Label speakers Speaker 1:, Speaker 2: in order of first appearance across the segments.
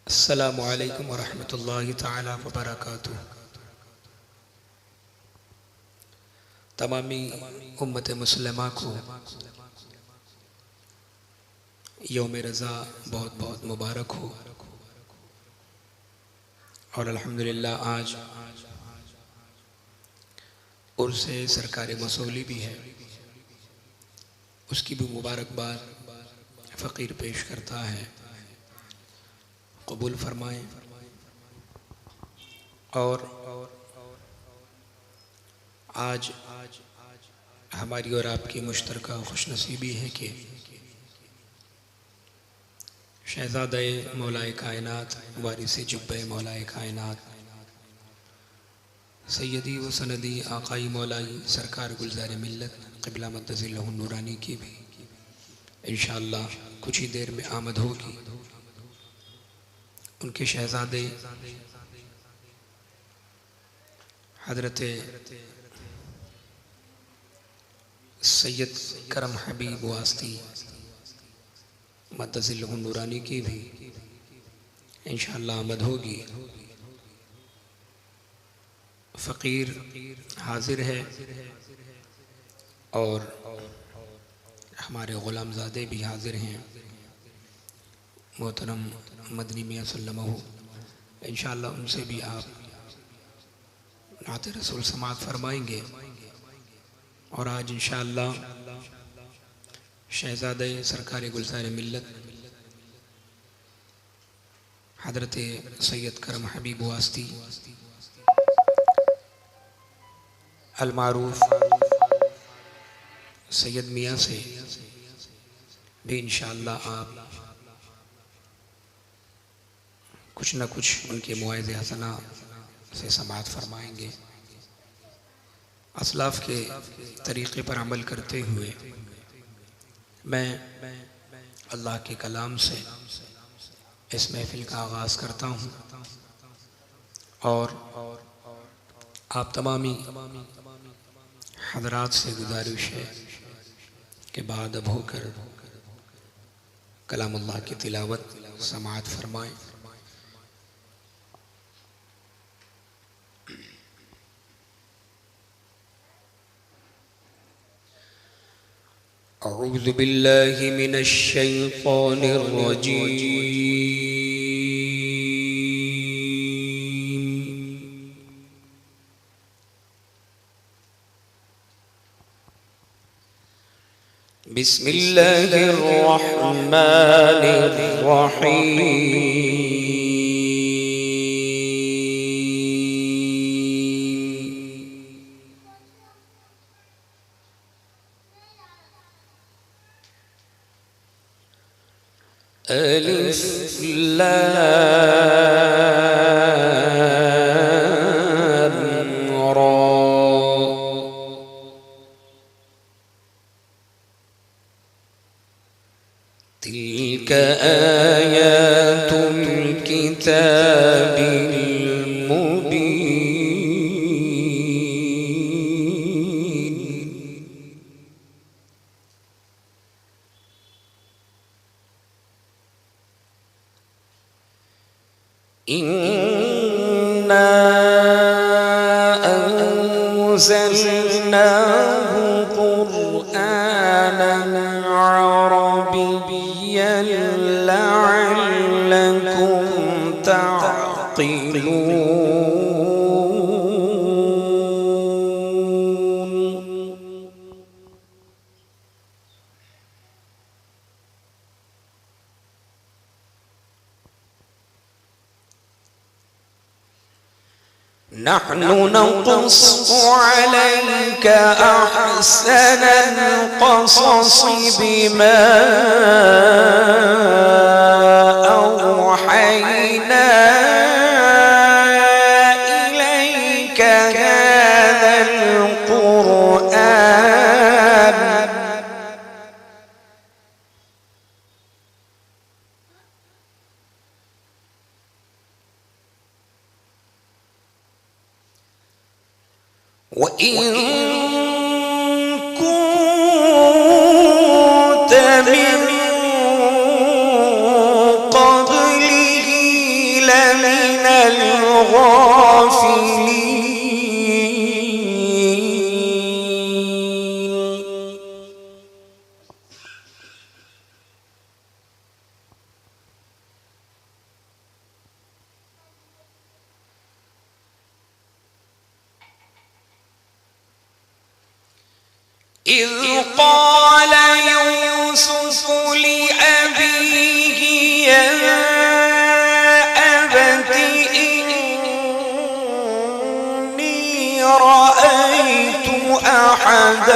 Speaker 1: السلام علیکم ورحمۃ اللہ تعالی وبرکاتہ۔ تمامی امت مسلمہ کو یوم رضا بہت بہت مبارک ہو، اور الحمدللہ آج عرس سرکار مصولی بھی ہے، اس کی بھی مبارکباد فقیر پیش کرتا ہے، قبول فرمائیں۔ اور آج ہماری اور آپ کی مشترکہ خوش نصیبی ہے کہ شہزادہ مولا کائنات، وارث جبہ مولا کائنات، سیدی و سندی آقائی مولائی سرکار گلزار ملت قبلہ مدظ اللہ النورانی کی بھی انشاءاللہ کچھ ہی دیر میں آمد ہوگی۔ ان کے شہزادے حضرت سید کرم حبیب واسطی مدظ اللہ النورانی کی بھی انشاءاللہ آمد ہوگی۔ فقیر حاضر ہے اور ہمارے غلام زادے بھی حاضر ہیں، محترم مدنی میاں سلمہ، انشاءاللہ ان سے بھی آپ نعت رسول سماعت فرمائیں گے۔ اور آج انشاءاللہ شہزادہ سرکار گلزار ملت حضرت سید کرم حبیب واسطی المعروف سید میاں سے بھی انشاءاللہ آپ کچھ نہ کچھ ان کے مواعظ حسنہ سے سماعت فرمائیں گے۔ اسلاف کے طریقے پر عمل کرتے ہوئے میں اللہ کے کلام سے اس محفل کا آغاز کرتا ہوں، اور آپ تمامی حضرات سے گزارش ہے کہ بعد اب ہو کر کلام اللہ کی تلاوت سماعت فرمائیں۔ اعوذ باللہ من الشیطان الرجیم، بسم اللہ الرحمن الرحیم۔ الف لام را، تلك آيات الكتاب المبين۔ إنا أنزلناه قرآنا عربيا لعلكم تعقلون۔ نحن نقص عليك أحسن القصص بما أوحينا إليك هذا القرآن وإن كنت من قبله الغافلين إذ قال يوسف لأبيه يا أبت إني رأيت 11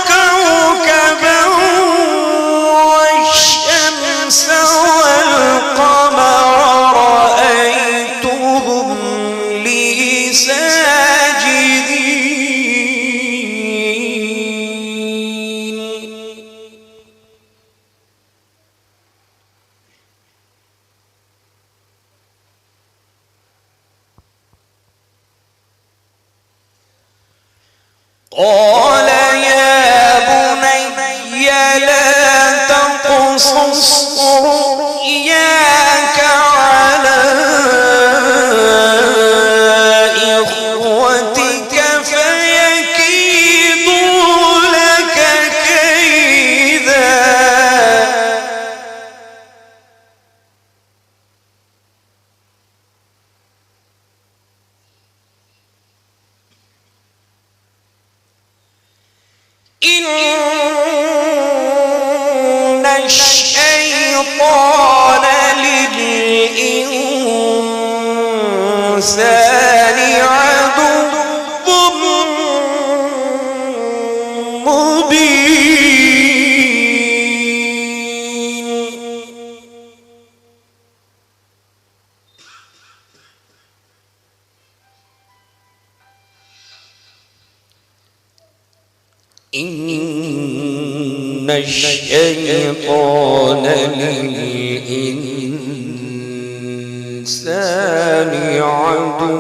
Speaker 1: كوكبا والشمس والقمر رأيتهم لي ساجدين قال يا بني لا تقصص رؤياك على إخوتك فيكيدوا لك كيدا إن الشيطان للإنسان عدو مبين إن الشيطان للإنسان عدو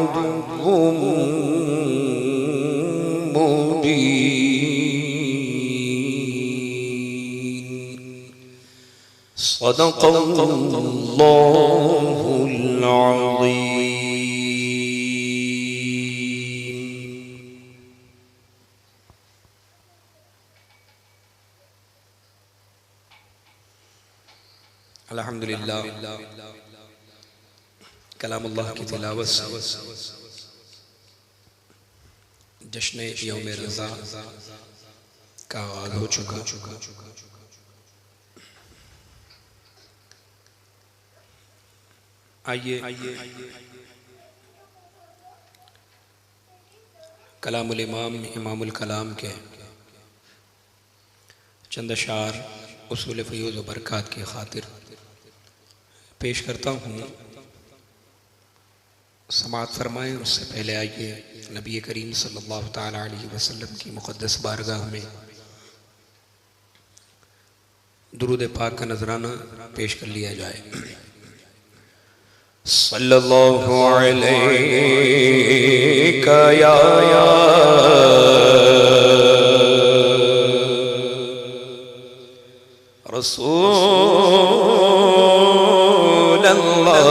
Speaker 1: مبين صدق الله العظيم. الحمدللہ کلام اللہ کی تلاوت سے جشن یوم رضا کا آغاز ہو چکا. آئیے کلام الامام امام الکلام کے چند اشعار اصول فیوز و برکات کی خاطر پیش کرتا ہوں. سماعت فرمائیں. اس سے پہلے آئیے نبی کریم صلی اللہ تعالی علیہ وسلم کی مقدس بارگاہ میں درود پاک کا نذرانہ پیش کر لیا جائے. صلی اللہ علیہ یا رسول اللہ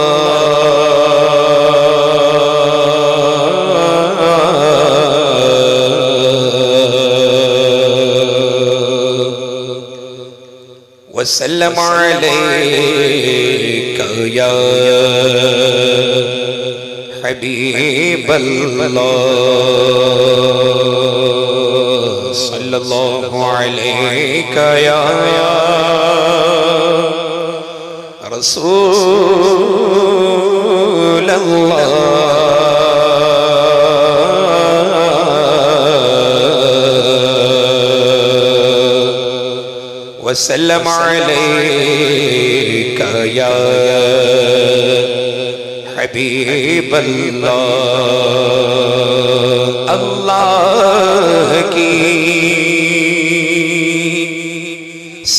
Speaker 1: وسلم علیک یا حبیب اللہ صلی اللہ علیک یا رسول اللہ وسلم علیک یا حبیب اللہ. اللہ کی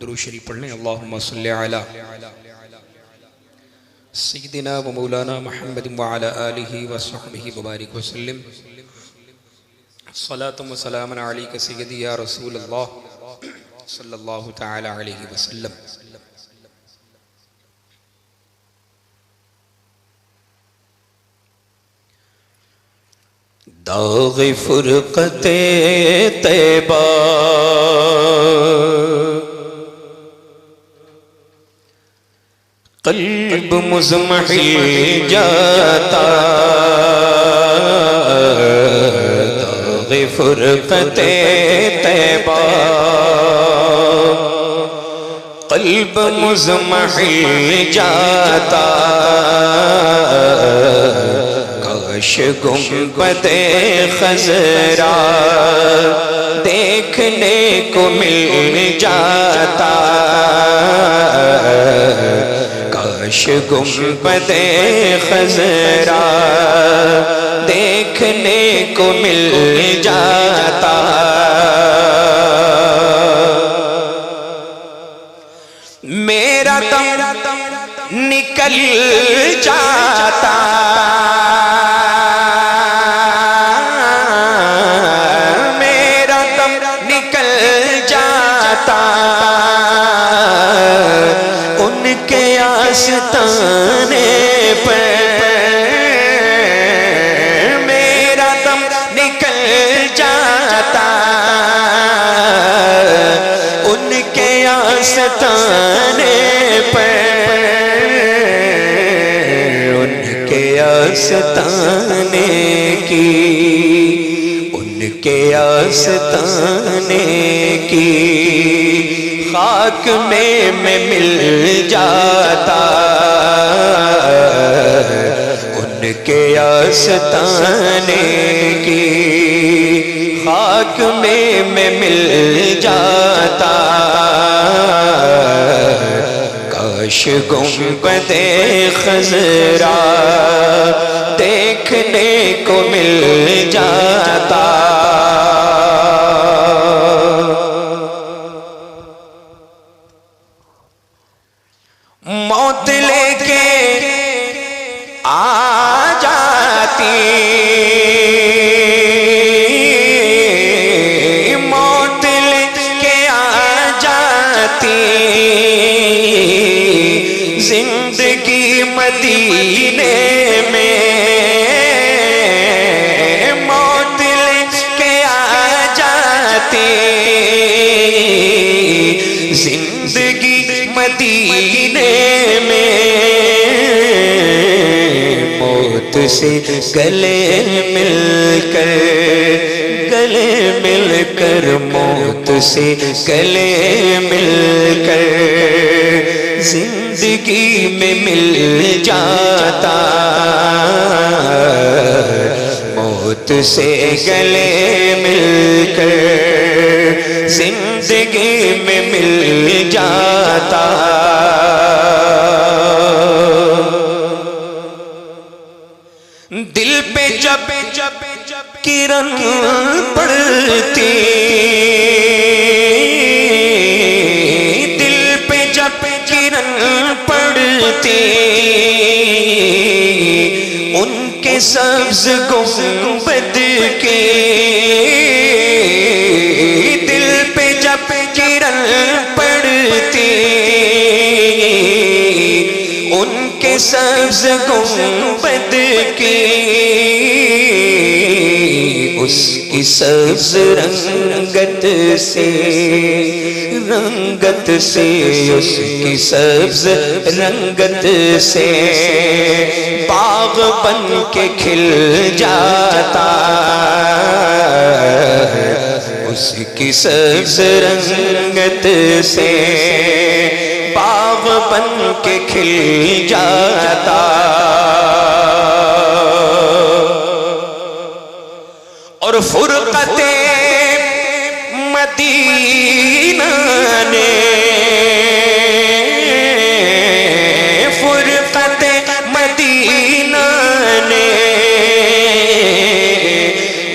Speaker 1: درود شریف پڑھ لیں۔ اللہم صلی علی سیدنا و مولانا محمد وعلی آلہ وصحبہ وبارک وسلم۔ صلاۃ و سلام علیک سیدی یا رسول اللہ صلی اللہ تعالی علیہ وسلم۔ داغ فرقت طیبہ قلب مزمحل جاتا، داغ فرقت طیبہ قلب مزمحل جاتا، کاش گنبد خضرا دیکھنے کو مل جاتا، کاش گنبد خضرا دیکھنے کو مل جاتا، میرا دم نکل جاتا، میرا دم نکل جاتا، ان کے آستانے پر میرا دم نکل جاتا، ان کے آستانے پر، ان کے آستانے کی، ان کے آستانے کی خاک میں مل جاتا، ان کے آستانے کی خاک میں مل جاتا، کاش گنبد خضرا دیکھنے کو مل جاتا، موت لے کے آ جاتی، موت لے کے آ جاتی، زندگی مدینے میں، موت لے کے آ جاتی، زندگی مدینے میں، موت سے گلے مل کر، گلے مل کر، موت سے گلے مل کر زندگی میں مل جاتا، موت سے گلے مل کر زندگی میں مل جاتا، دل پہ جب کرن پڑتی، دل پہ جب کرن پڑتی، ان کے سبز گنبد کے، دل پہ جب کرن پڑتی، ان کے سبز گنبد کی، اس کی سبز رنگت سے، رنگت سے، اس کی سبز رنگت سے باغ بن کے کھل جاتا، اس کی سبز رنگت سے باغ بن کے کھل جاتا، اور فرقت مدینہ نے، فرقت مدینہ نے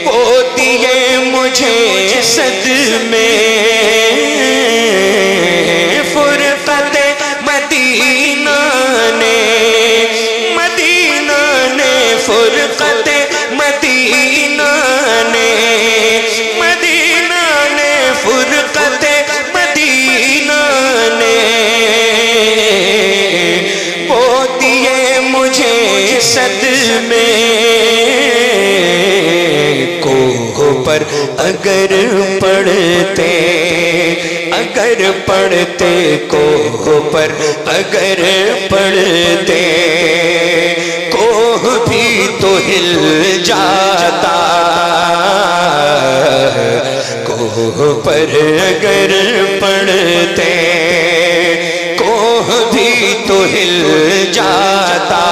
Speaker 1: وہ دیے مجھے صدمے، فرقت مدینہ نے، مدینہ نے فرقت مدینہ نے، وہ دیے مجھے صدمے، کوہ پر اگر پڑھتے، اگر پڑھتے کوہ پر اگر پڑھتے، کوہ بھی تو ہل جاتا، کوہ پر اگر پڑھتے کوہ بھی تو ہل جاتا،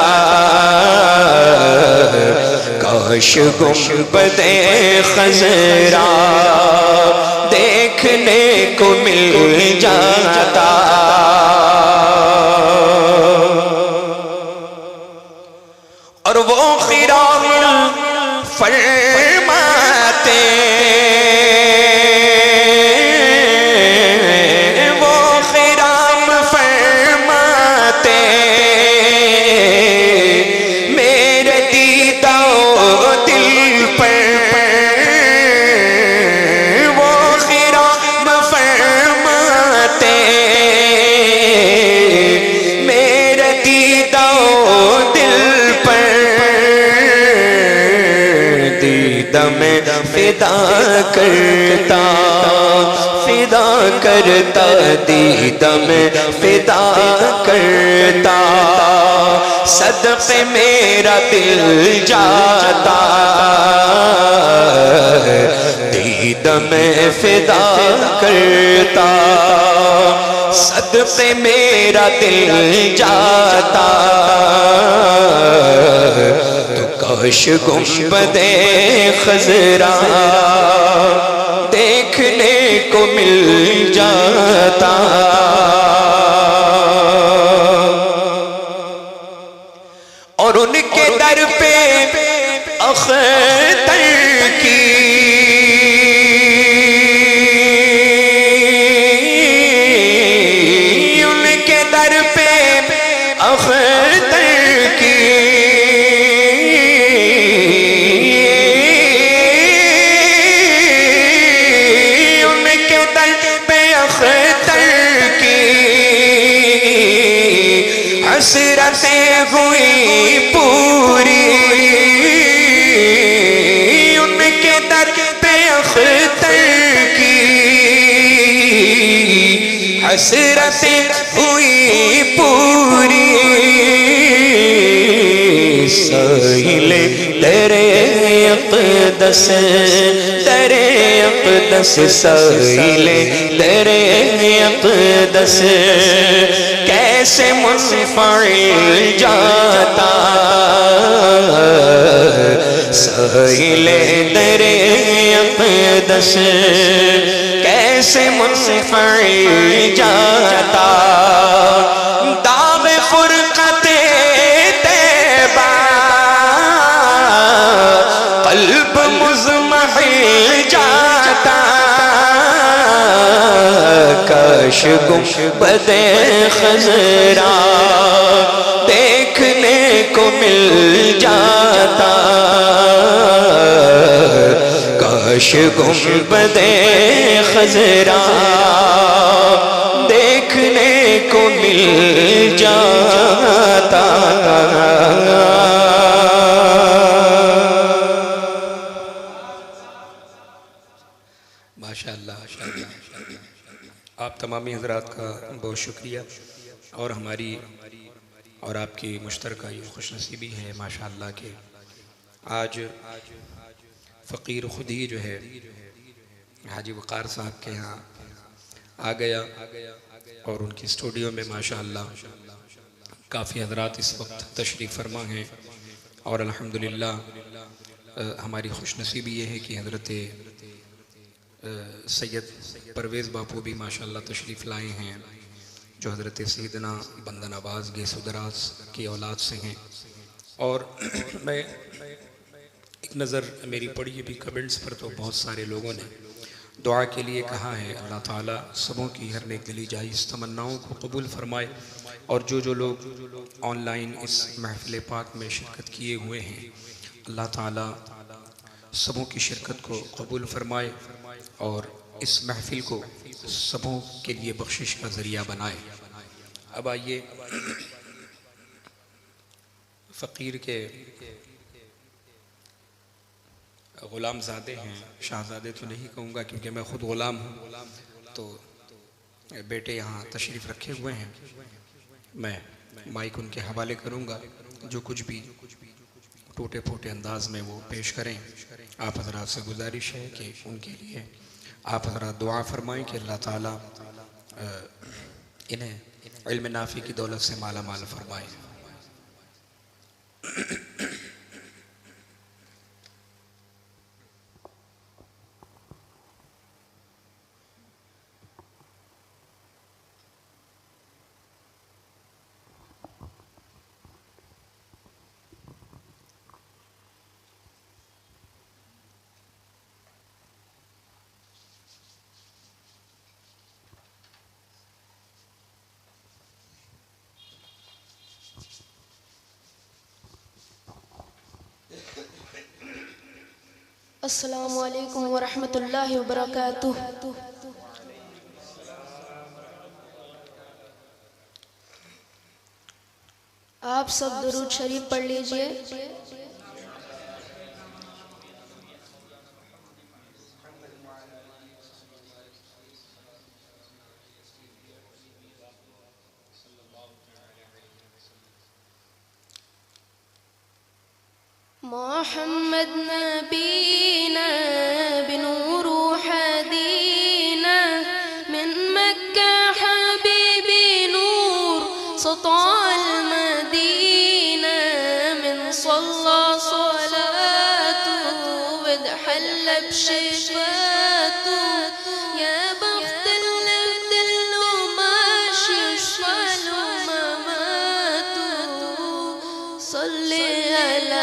Speaker 1: کاش گنبد خضرا دیکھنے کو مل جاتا، اور وہ خرام فرماتے، وہ خرام فرماتے، میرے دیدہ دل پر، وہ خرام فرماتے، میرے دیدہ دل پر، دیدہ میں فدا کرتا، فدا کرتا، دیدہ میں فدا کرتا، صدقے میرا دل جاتا، دیدہ میں فدا کرتا، صدقے میرا دل جاتا، تو کاش گنبد خضرا دیکھنے کو مل جاتا، اور ان کے در پہ اختر کی ان کے در پہ اختر کی ان کے در پہ اختر کی حسرتیں ہوئی پوری، ان کے در پہ اختر کی حسرتیں ہوئی پوری، سائل در اقدس، در اقدس، سائل در اقدس کیسے منفعل جاتا، سائل در اقدس کیسے منفعل جاتا، داغ فرقت طیبہ قلب مضمحل جاتا، کاش گنبد خضرا دیکھنے کو مل جاتا، کاش گنبد خضرا دیکھنے کو مل جاتا، ماشاءاللہ۔ آپ تمامی حضرات کا بہت شکریہ، اور ہماری اور آپ کی مشترکہ یہ خوش نصیبی ہے ماشاءاللہ کہ آج فقیر خود ہی جو ہے حاجی وقار صاحب کے ہاں آ گیا، اور ان کی اسٹوڈیو میں ماشاءاللہ کافی حضرات اس وقت تشریف فرما ہیں، اور الحمدللہ ہماری خوش نصیبی یہ ہے کہ حضرت سید پرویز باپو بھی ماشاءاللہ تشریف لائے ہیں، جو حضرت سیدنا بندہ نواز گیس ودراز کی اولاد سے ہیں، اور میں ایک نظر میری پڑھی بھی کمنٹس پر، تو بہت سارے لوگوں نے دعا کے لیے کہا ہے، اللہ تعالیٰ سبوں کی ہر نیک دلی جائز تمناؤں کو قبول فرمائے، اور جو لوگ آن لائن اس محفل پاک میں شرکت کیے ہوئے ہیں، اللہ تعالیٰ سبوں کی شرکت کو قبول فرمائے اور اس محفل کو سبوں کے لیے بخشش کا ذریعہ بنائے۔ اب آئیے فقیر کے غلام زادے ہیں، شاہزادے تو نہیں کہوں گا کیونکہ میں خود غلام ہوں، تو بیٹے یہاں تشریف رکھے ہوئے ہیں، میں مائک ان کے حوالے کروں گا، جو کچھ بھی ٹوٹے پھوٹے انداز میں وہ پیش کریں۔ آپ حضرات سے گزارش ہے کہ ان کے لیے آپ حضرات دعا فرمائیں کہ اللہ تعالیٰ انہیں علم نافع کی دولت سے مالا مال فرمائے۔
Speaker 2: السلام علیکم ورحمۃ اللہ وبرکاتہ۔ آپ سب درود شریف پڑھ لیجئے۔ محمد نبینا بنور حدینا من مکہ حبیبی نور سطع المدینہ من صلی صلاته وادحل بشفاته یا بخت العبد ما شفال مماته صلی علی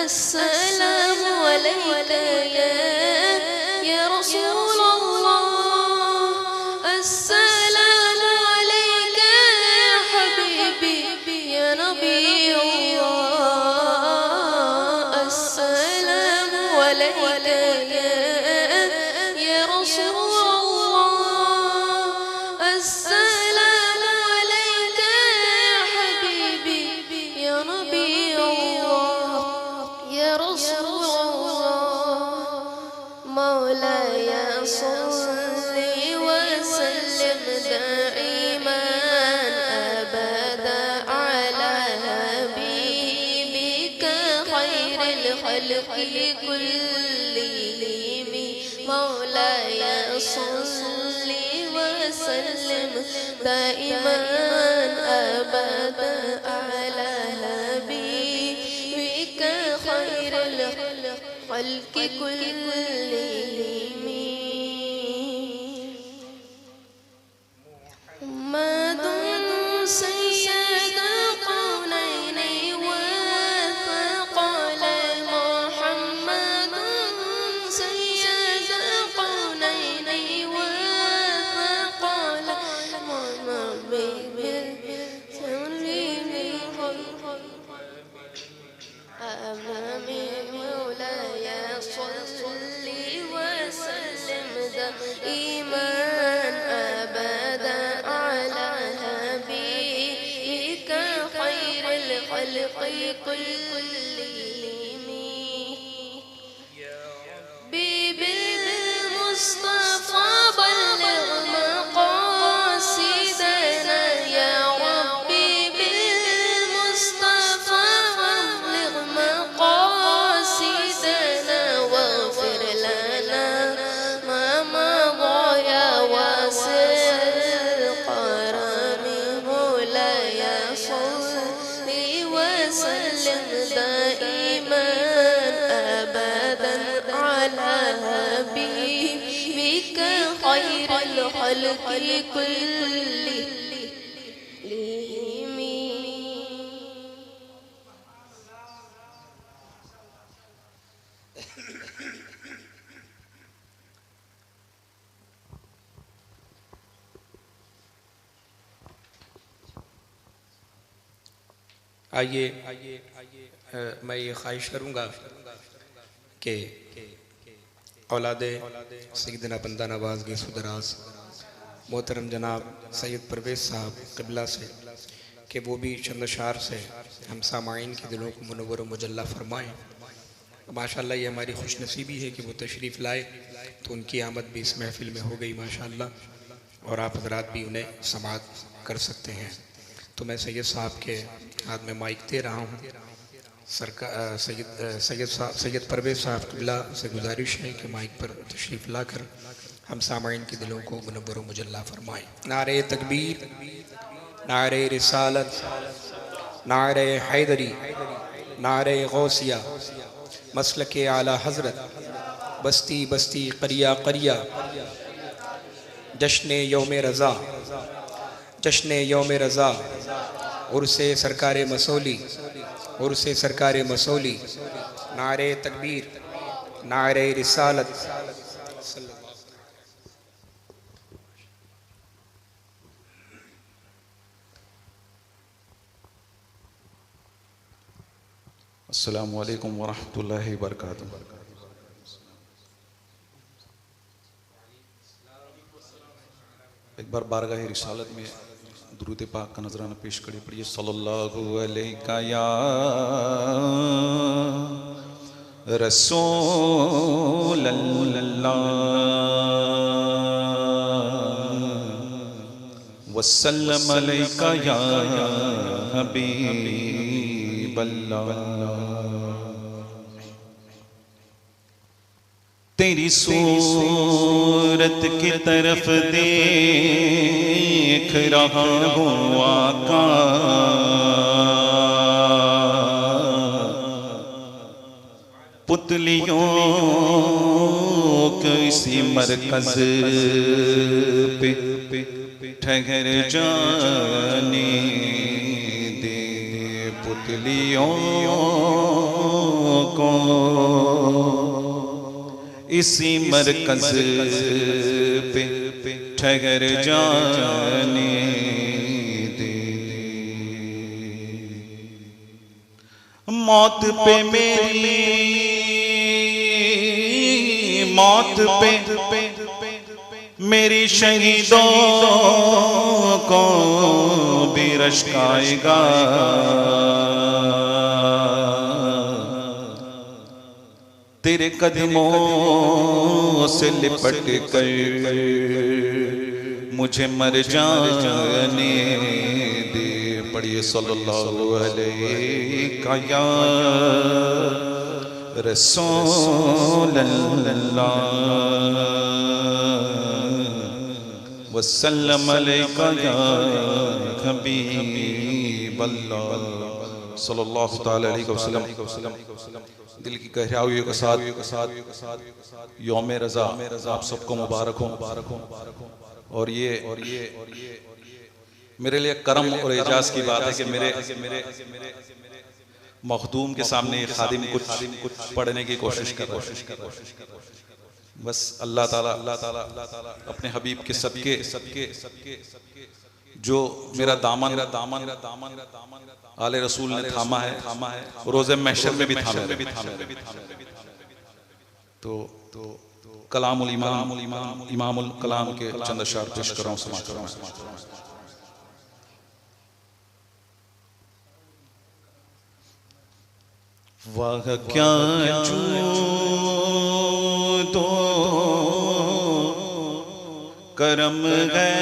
Speaker 2: السلام علیکہ یا رسول اللہ، السلام علیکہ یا حبیبی یا نبی اللہ، السلام علیکہ یا رسول اللہ، السلام علیکہ یا حبیبی یا نبی یا رسول اللہ، مولاي صل وسلم دائما أبدا على حبيبك خير الخلق كلهم، مولاي صل وسلم دائما أبدا على حبيبك خير الخلق كلهم، محمد سيد القولين والثقلين، محمد سيد القولين والثقلين، محمد أمامي مولاي صل وسلم دائما أبدا على حبيبك خير الخلق كلهم، بالمصطفى بلغ مقاصدنا يا ربي، بالمصطفى بلغ مقاصدنا واغفر لنا ما مضى يا واسع الكرم، مولاي صل وسلم دائما أبدا على حبيبك خير الخلق كلهم.
Speaker 1: آئیے میں یہ خواہش کروں گا کہ اولاد سیدنا بندہ نواز گیس و دراز محترم جناب سید پرویز صاحب قبلہ سے کہ وہ بھی چند اشعار سے ہم سامعین کے دلوں کو منور و مجلہ فرمائیں۔ ماشاءاللہ یہ ہماری خوش نصیبی ہے کہ وہ تشریف لائے تو ان کی آمد بھی اس محفل میں ہو گئی ماشاءاللہ، اور آپ حضرات بھی انہیں سماعت کر سکتے ہیں۔ تو میں سید صاحب کے ہاتھ میں مائک دے رہا ہوں۔ سید پرویز صاحب قبلہ سے گزارش ہے کہ مائک پر تشریف لا کر ہم سامعین کے دلوں کو منور و مجلہ فرمائیں۔ نعرہ تکبیر، نعرہ رسالت، نعرہ حیدری، نعرہ غوثیہ، مسلک اعلیٰ حضرت، بستی بستی قریہ قریہ، جشن یوم رضا، جشن یوم رضا، عرس سرکار مسولی، عرس سرکار مسولی، نعرہ تکبیر، نعرہ رسالت۔
Speaker 3: السلام علیکم ورحمۃ اللہ وبرکاتہ۔ ایک بار بارگاہ رسالت میں درود پاک کا نذرانہ پیش کری پڑھیے۔ صلی اللہ علیہ یا رسول اللہ وسلم علیہ یا حبیب اللہ۔ تیری صورت کی طرف دیکھ رہا ہوں آقا، پتلیوں کسی مرکز پہ ٹھہر جانے دے، پتلیوں کو اسی مرکز پہ ٹھہر جانے دے۔ موت پہ میری، موت پہ میری شہیدوں کو بھی رشک آئے گا، تیرے قدموں سے لپٹ کر مجھے مر جانے دے۔ پڑھیے صلی اللہ علیہ یا رسول اللہ وسلم علیہ یا حبیب اللہ صلی اللہ تعالی علیہ وسلم۔ دل کی گہرائیوں کے ساتھ یوم رضا آپ سب کو مبارک ہو۔ اور یہ میرے لیے کرم اور اعجاز کی بات ہے کہ میرے مخدوم کے سامنے خادم کچھ پڑھنے کی کوشش کر رہا ہے۔ بس اللہ تعالیٰ اپنے حبیب کے صدقے جو میرا دامن آل رسول نے تھاما ہے، روز محشر میں بھی تھامے۔ تو کلام الامام امام الکلام کے چند اشعار پیش کر رہا ہوں، سماعت کر رہا ہوں۔ واہ کیا جود و کرم ہے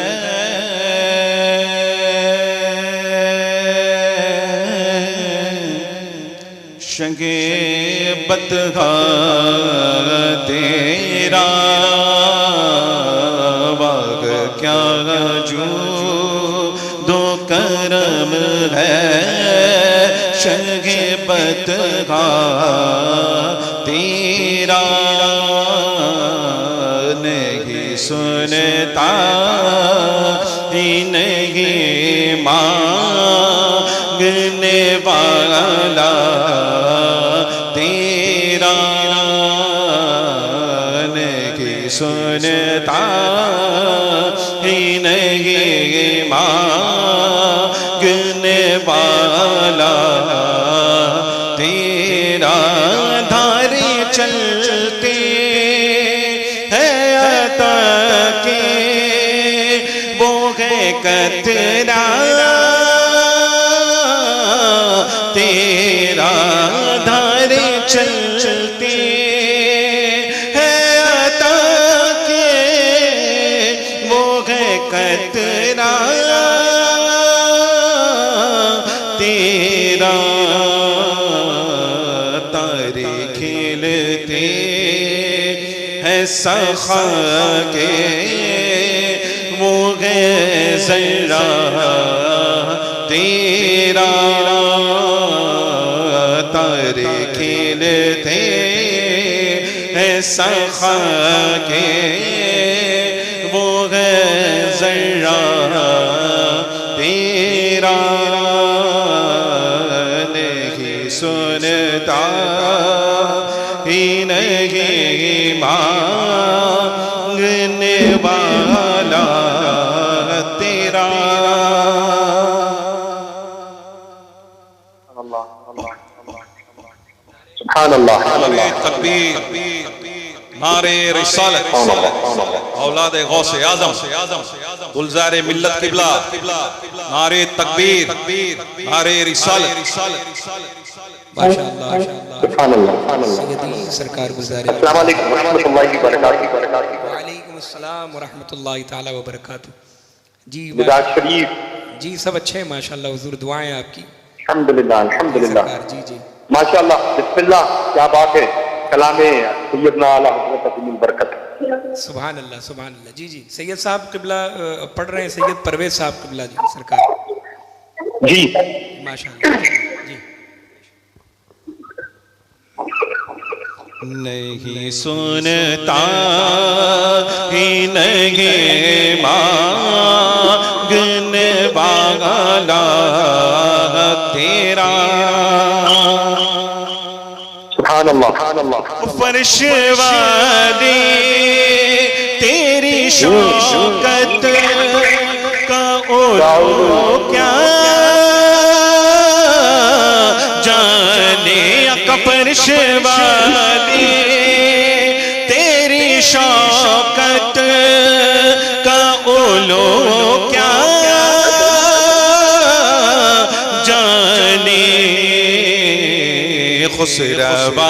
Speaker 3: شگے بدغا تیرا، واہ کیا جود و کرم ہے شگے بدغا تیرا، نہیں سنتا ہی نہیں مانگنے والا تیرا، نہیں سنتا ہی نہیں مانگنے والا
Speaker 4: چلتے ہیں عطا کے وہ ہے قطرہ تیرا تارے کھیلتے ہیں سخا کے وہ ہے ذرا تیرا تارے کھیلتے ہیں سخا کے وہ ہے ذرا تیرا نہیں سنتا ہی نہیں مانگنے والا تیرا
Speaker 5: سبحان اللہ
Speaker 3: تکبیر نعرے رسالت اولاد غوث اعظم گلزار ملت قبلہ نعرے تکبیر نعرے رسالت
Speaker 1: ماشاءاللہ
Speaker 5: سبحان اللہ
Speaker 1: سیدی سرکار گزارے
Speaker 5: السلام علیکم ورحمۃ اللہ وبرکاتہ
Speaker 1: وعلیکم السلام ورحمۃ اللہ تعالی وبرکاتہ جی
Speaker 5: مزاج شریف
Speaker 1: جی سب اچھے ہیں ماشاءاللہ حضور دعائیں آپ کی
Speaker 5: الحمدللہ الحمدللہ
Speaker 1: سرکار جی جی
Speaker 5: ماشاءاللہ بسم اللہ کیا بات ہے کلام سیدنا اعلی حضرت عظیم البرکت
Speaker 1: سبحان اللہ جی جی سید صاحب قبلہ پڑھ رہے ہیں سید پرویز صاحب قبلہ جی سرکار
Speaker 5: جی
Speaker 1: ماشاءاللہ جی
Speaker 4: نہیں سنتا ہی نہیں مانگنے والا تیرا
Speaker 5: سبحان اللہ
Speaker 4: فرش والی تیری شوکت کا اولو کیا جانے کا فرش والی تیری شوکت کا اولو کیا جانے خسروا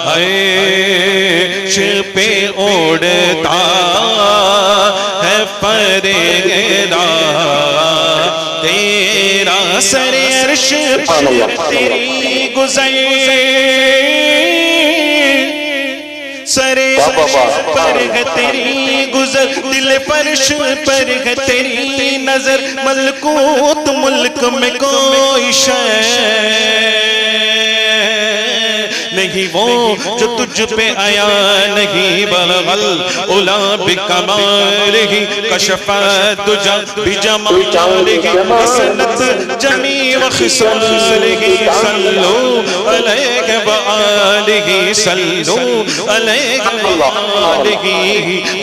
Speaker 4: عرش پہ اڑتا ہے فرشتہ تیرا سر عرش پر تیری گزر سر عرش پر ہے تیری گزر دل فرش پر ہے تیری نظر ملکوت ملک میں کوئی شے نہیں وہ جو تجھ پہ آیا نہیں بلغل اولا بکمالہ کشفت تجھا بجمالہ حسنت جمیع خصالہ صلو علیہ وآلہ صلو علیہ وآلہ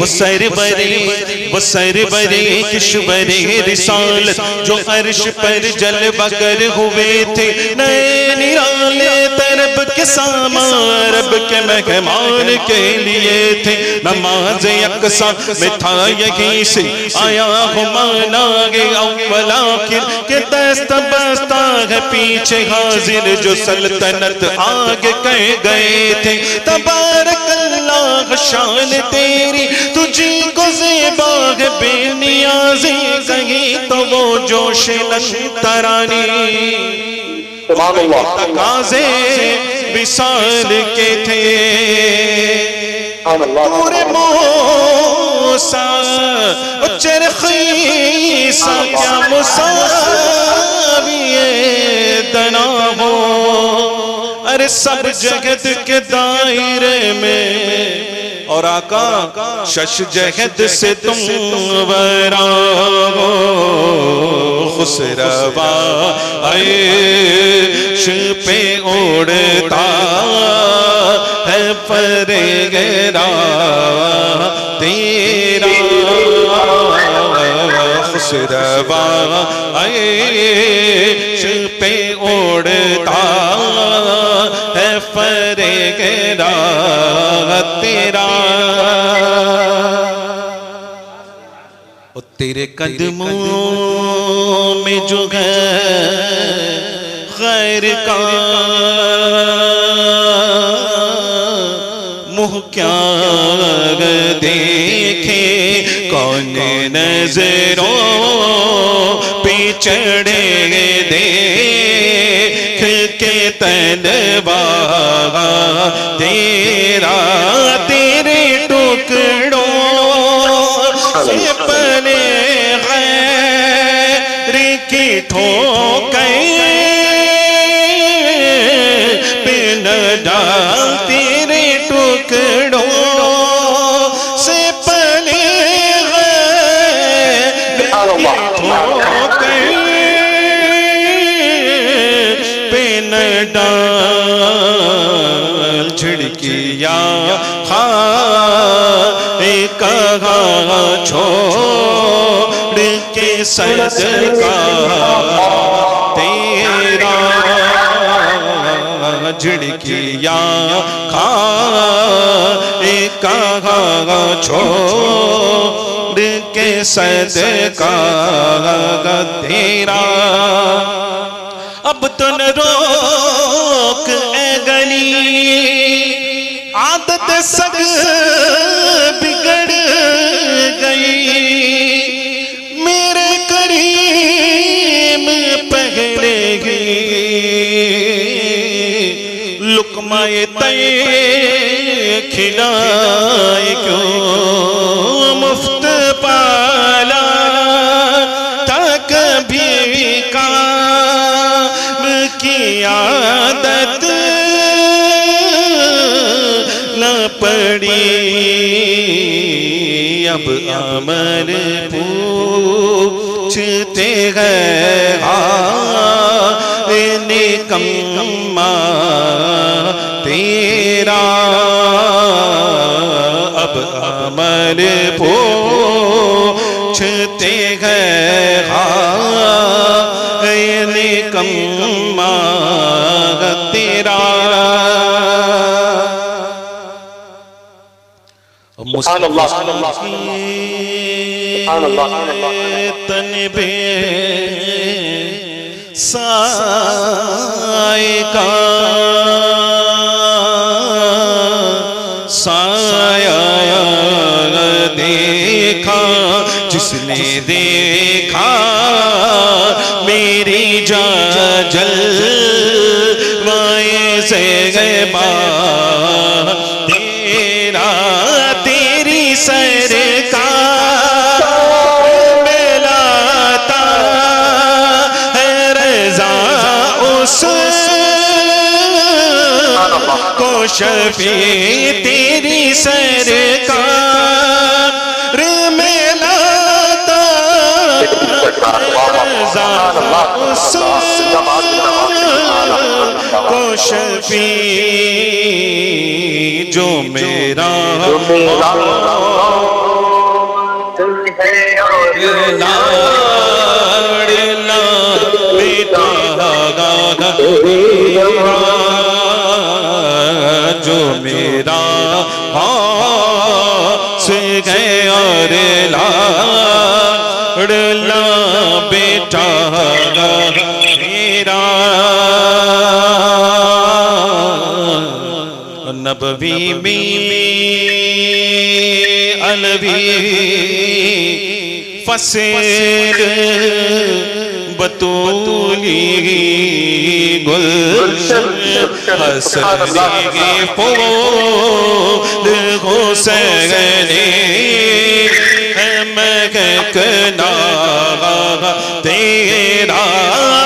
Speaker 4: وہ سربری کشور رسالت جو عرش پر جلوہ گر ہوئے تھے نئے نرالے طرب کے سامان رب کے مہمان کے لیے تھے نماز یکساں میں تھا یہی سے آیا ہوں ماناگے اول آخر کہ دست بستہ ہے پیچھے حاضر جو سلطنت آگے کہہ گئے تھے تبارک اللہ شان تیری تجھی کو زیبا ہے بے نیازی کہیں تو وہ جوش لنترانی تقاضے وصال کے تھے نور موسیٰ چرخی سا کیا مساوی دنا ہو ارے سب جگت کے دائرے میں اور آقا شش جہد سے تم ورا ہو خسروا عرش پہ اڑتا ہے فرشتہ تیرا خسروا عرش پہ اڑتا ہے فرشتہ تیرا تیرے قدموں میں جو ہے خیر کا کیا دیکھے کون نظروں پہ چڑھے دیکھ کے طلبا تیرا تیرے ٹکڑوں سے پلے غیر کی ٹھوکیں پہ نہ ڈال تیرے ٹکڑوں سے پلے غیر کی ٹھوکیں پہ نہ ڈال جھڑکیاں کہاں چھوڑ کے صدقہ تیرا جھڑکیاں کہاں چھوڑ کے صدقہ تیرا اب تو نہ روک اے گلی عادت سگ بگڑ گئی میرے کریم پہلے گی لقمہ تے کھلائے کیوں مفت پالا تھا کبھی کام کی عادت نہ پڑی اب عمل پوچھتے ہیں نکما تیرا اب عمل پوچھتے ہیں نکما تیرا
Speaker 5: سبحان اللہ
Speaker 4: تن بے سائے کا سایہ دیکھا جس نے دیکھا میری جان جلوائے زیبا تیرا تیری سرکار ملاتا ہے رضا اس کو شفیع تیری سرکار ملاتا رضا اس کو شفیع جو میرا لاڑلا بیٹا جو میرا پاس گئے اور لاڑلا بیٹا میرا نبوی میں علوی فصل بطولی گلشن حسنی پھول حسینی مہکنا تیرا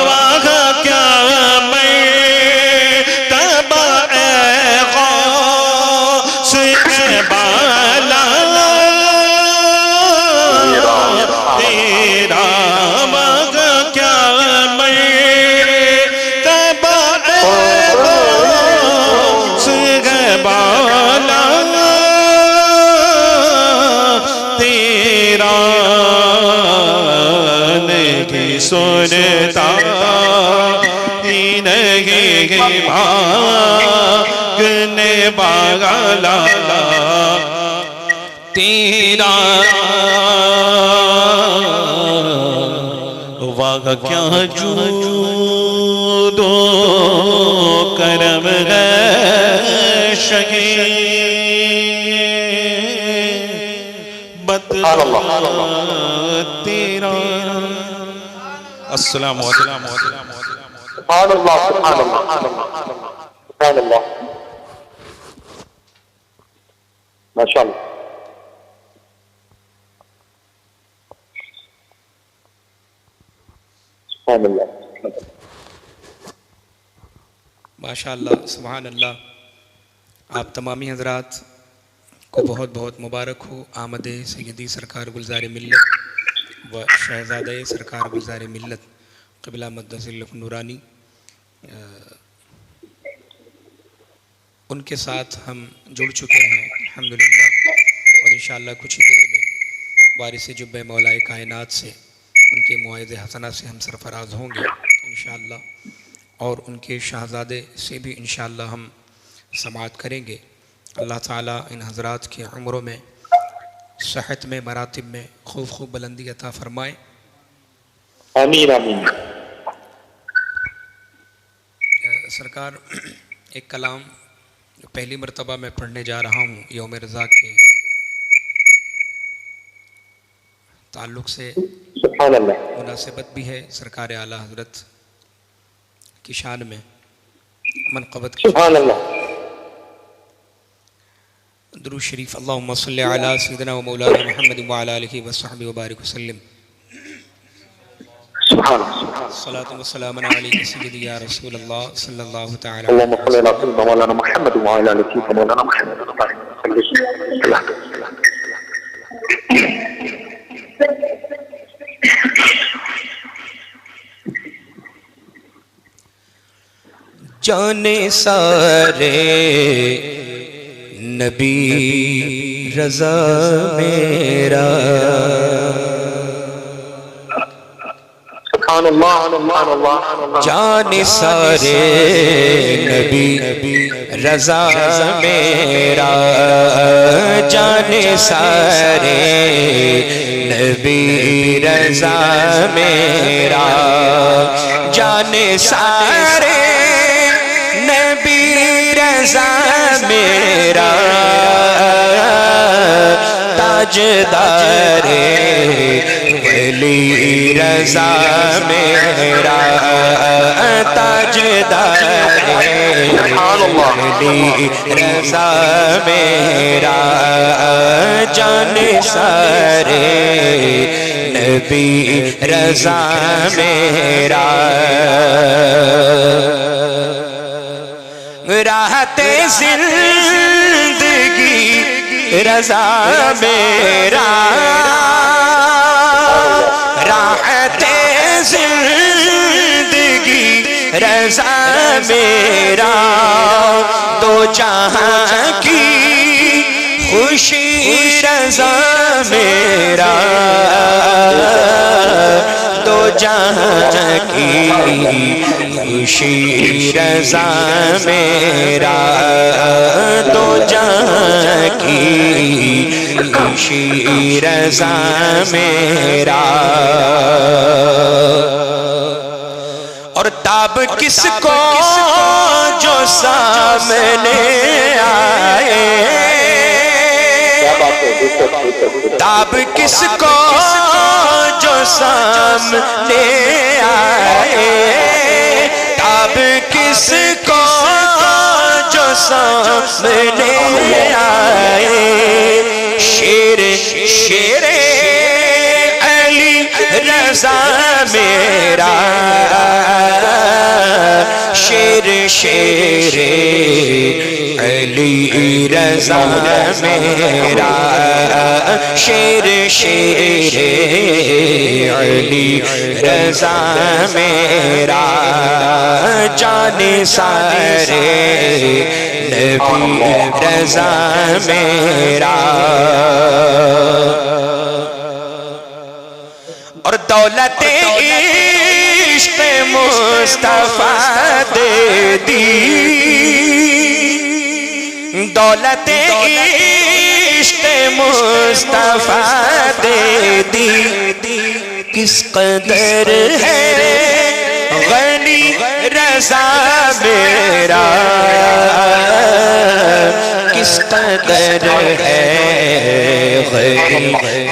Speaker 4: وہاں کیا میں تبع غوث بالا تیرا وہاں کیا میں تبع غوث بالا تیرا نہیں سنتا ہی نہیں مانگنے والا تیرا واہ کیا جود و کرم ہے شگی تیرا السلام علیکم
Speaker 5: سبحان اللہ سبحان اللہ سبحان اللہ ماشاء اللہ سبحان اللہ
Speaker 1: ماشاء اللہ سبحان اللہ۔ آپ تمامی حضرات کو بہت بہت مبارک ہو آمد سیدی سرکار گلزار ملت و شہزادہ سرکار گلزار ملت قبلہ مقدس اللہ نورانی۔ ان کے ساتھ ہم جڑ چکے ہیں الحمدللہ، اور انشاءاللہ کچھ ہی دیر میں وارث جب مولا کائنات سے ان کے معاہد حسنہ سے ہم سرفراز ہوں گے انشاءاللہ، اور ان کے شہزادے سے بھی انشاءاللہ ہم سماعت کریں گے۔ اللہ تعالیٰ ان حضرات کی عمروں میں صحت میں مراتب میں خوب خوب بلندی عطا فرمائے،
Speaker 5: آمین آمین۔
Speaker 1: سرکار ایک کلام پہلی مرتبہ میں پڑھنے جا رہا ہوں یوم رضا کے تعلق سے،
Speaker 5: سبحان اللہ
Speaker 1: مناسبت بھی ہے سرکار اعلیٰ حضرت کی شان میں، منقبت کی
Speaker 5: سبحان اللہ۔
Speaker 1: درود شریف اللہم صلی علی سیدنا و مولانا محمد وعلی آلہ وصحبہ وبارک وسلم۔
Speaker 5: سبحان اللہ
Speaker 1: صلاۃ و سلام علیک سیدی یا رسول اللہ صلی اللہ تعالی
Speaker 5: اللهم
Speaker 1: علیہ
Speaker 5: صل على
Speaker 1: وسلم۔
Speaker 5: سيدنا مولانا محمد وعلى ال سيدنا مولانا محمد۔
Speaker 1: جانے سارے نبی رضا میرا،
Speaker 5: سبحان اللہ
Speaker 1: جانے سارے نبی رضا میرا، جانے سارے نبی رضا میرا، جانے سارے نبی رضا میرا، تاجدار ولی رضا میرا، تاجدار ولی رضا میرا، جان سارے نبی رضا میرا، راحت زندگی رضا میرا، راحت زندگی رضا میرا، دو جہاں کی خوشی رضا میرا، دو جہاں کی خوشی رضا میرا، دو جہاں کی خوشی رضا میرا۔ اور تاب کس کو جو سامنے آئے، تاب کس کو جو سامنے آئے، تاب کس کو جو سامنے آئے، شیر شیر علی رضا میرا، شیر شیر علی رضا میرا، شیر شیر علی رضا میرا، جان سارے نبی رضا میرا۔ اور دولت عشق مصطفیٰ دے دی، دولت عشق مصطفیٰ دے دی، کس قدر ہے غنی رضا میرا، کس قدر ہے غنی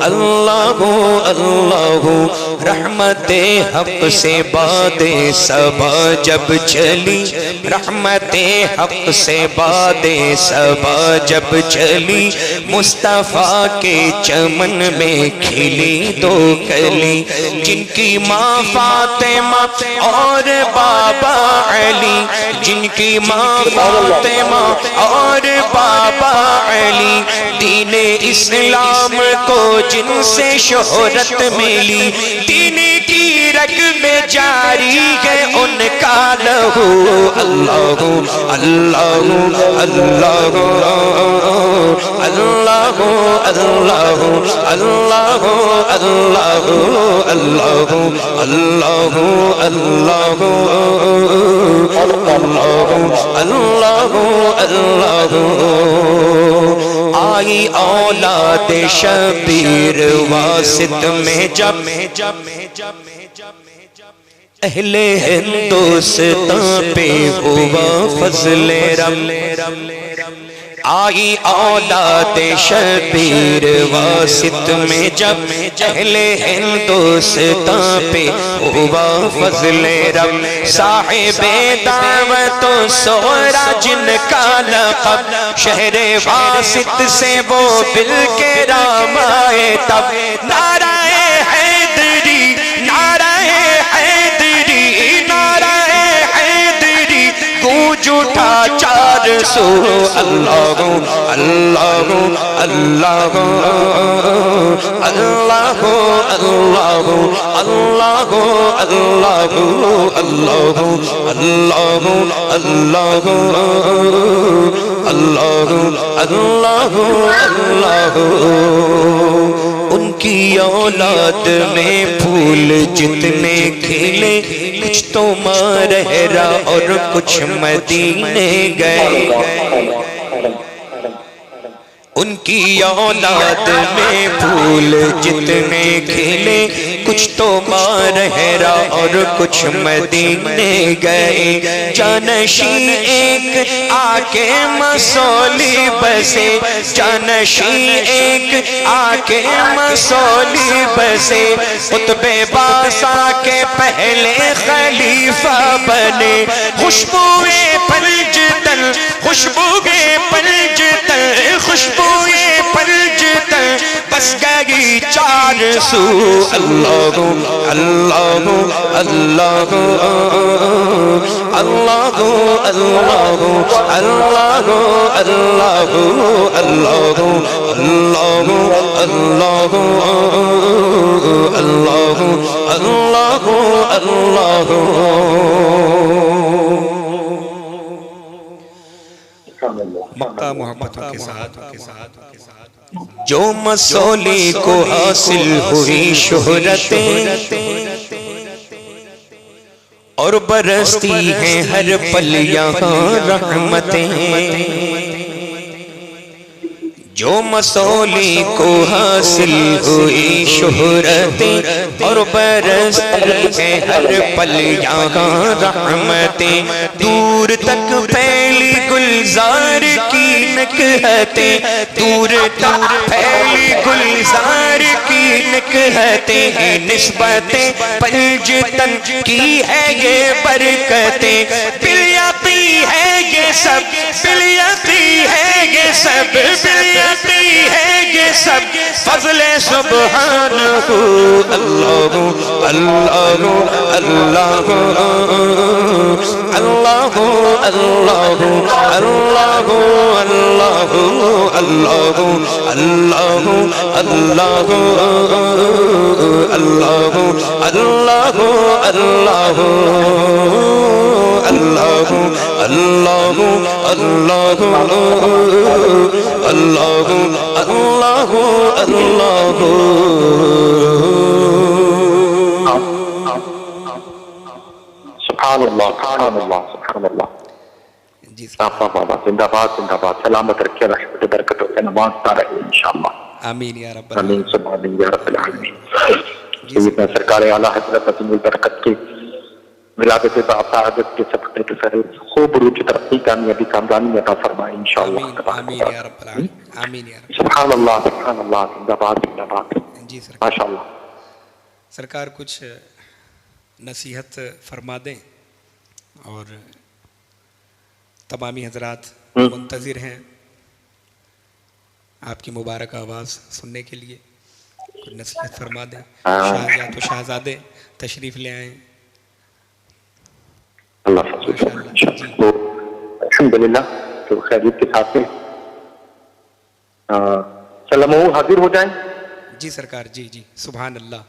Speaker 1: اللہ اللہ رحمت حق سے باد صبا جب چلی رحمت حق سے باد صبا جب چلی مصطفیٰ کے چمن میں کھلی دو کلی جن کی ماں فاطمہ اور بابا علی جن کی ماں فاطمہ اور بابا علی دین اسلام کو جن سے شہرت ملی دین کی رگ میں جاری ہے ان کا لہو اللہ اللہ اللہ اللہ اللہ اللہ اللہ اللہ اللہ اللہ اللہ اللہ آئی اولاد شبیر واسط میں جب اہل ہندوستان پہ ہوا فضل رب آئی اولاد شبیر واسط میں جب اہل ہندوستان پہ ہوا فضل رب صاحب دعوت و سورا جن کا لقب شہر واسط سے وہ بالکرام آئے تب نعرہ حیدری نعرہ حیدری نعرہ حیدری گونج اٹھا 400 اللہ اللہ اللہ اللہ اللہ اللہ اللہ اللہ اللہ اللہ اللہ اللہ ان کی اولاد میں پھول جتنے کھلے کچھ تو مہرہ اور کچھ مدینے گئے ان کی اولاد میں پھول جتنے کھلے کچھ تو مہرہ اور کچھ مدینے گئے جانشین ایک آکے مسولی بسے جانشین ایک آکے مسولی بسے قطب باسا کے پہلے خلیفہ بنے خوشبوئے پنجتن خوشبوئے پنجتن خوشبوئے پنجتن بس گئی 400 اللہ اللہ اللہ اللہ اللہ اللہ اللہ اللہ اللہ اللہ
Speaker 6: مکہ محبتوں کے ساتھ
Speaker 1: جو مسولی کو حاصل ہوئی شہرتیں اور برستی ہیں ہر پل یہاں رحمتیں جو مسولی کو حاصل ہوئی شہرتیں اور برستی ہیں ہر پل یہاں رحمتیں دور تک پھیلی گلزار کی نکہتیں دور تک پھیلی گلزار کی نکہتیں نسبتیں پنجتن کی ہے یہ برکتیں بالیاقی ہے یہ سب بالیاقی ہے یہ سب بالیاقی ہے یہ سب فضل سبحان اللہ اللہ اللہ اللہ اللہ اللہ اللہ اللہ اللہ اللہ اللہ اللہ اللہ اللہ اللہ اللہ اللہ اللہ
Speaker 5: سبحان اللہ سبحان اللہ سبحان اللہ بابا زندہ باد سلامت رکھے رحمت برکت و نمازتا رہے انشاءاللہ
Speaker 1: آمین یا رب
Speaker 5: آمین سبحان یا رب العالمین سیدنا سرکار اعلیٰ حضرت عظیم البرکت کی ولادت باعث کے صدقے کے سر خوب روچ ترقی کامیابی کامرانی عطا فرمائے انشاءاللہ
Speaker 1: آمین یا رب العالمین آمین یا رب
Speaker 5: سبحان اللہ زندہ باد
Speaker 1: جی سرکار.
Speaker 5: ماشاءاللہ.
Speaker 1: سرکار کچھ نصیحت فرما دیں اور تمامی حضرات منتظر ہیں آپ کی مبارک آواز سننے کے لیے. کچھ نصیحت فرما دیں. شہزاد و شہزادے تشریف لے آئیں.
Speaker 5: اللہ تو الحمدللہ تو خیریت کے ساتھ میں سلام حاضر ہو جائیں.
Speaker 1: جی سرکار. جی جی سبحان اللہ.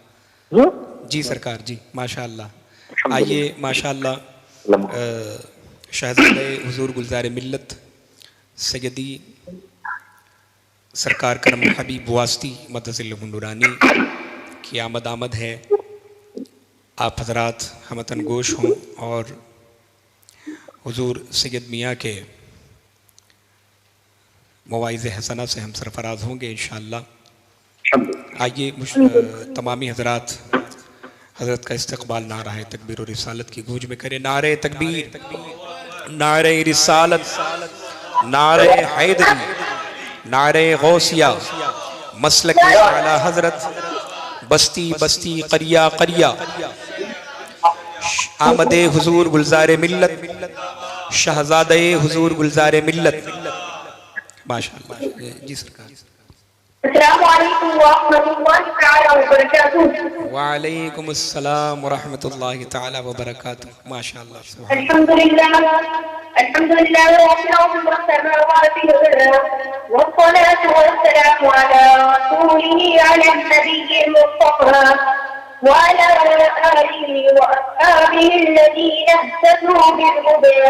Speaker 1: جی سرکار. جی ماشاء اللہ. آئیے ماشاء اللہ شہزادہ حضور گلزار ملت سیدی سرکار کرم حبیب واسطی مدظ اللہ نورانی کی آمد ہے. آپ حضرات ہمتن گوش ہوں اور حضور سید میاں کے مواعظ حسنہ سے ہم سرفراز ہوں گے انشاءاللہ. آئیے تمامی حضرات حضرت کا استقبال نعرہ تکبیر و رسالت کی گونج میں کریں. نعرہ تکبیر، نعرہ رسالت، نعرہ حیدری، نعرہ غوثیہ، مسلک اعلیٰ حضرت، بستی بستی قریہ قریہ، آمد حضور گلزار ملت، شہزادہ حضور گلزار ملت. ماشاءاللہ. جی سرکار.
Speaker 7: السلام علیکم ورحمۃ اللہ تعالی وبرکاتہ.
Speaker 1: وعلیکم السلام ورحمۃ اللہ تعالی وبرکاتہ. ماشاءاللہ.
Speaker 7: الحمدللہ الحمدللہ والصلاة والسلام على رسوله على النبي المصطفى وعلى آله وأصحابه الذين اهتدوا بالهدى.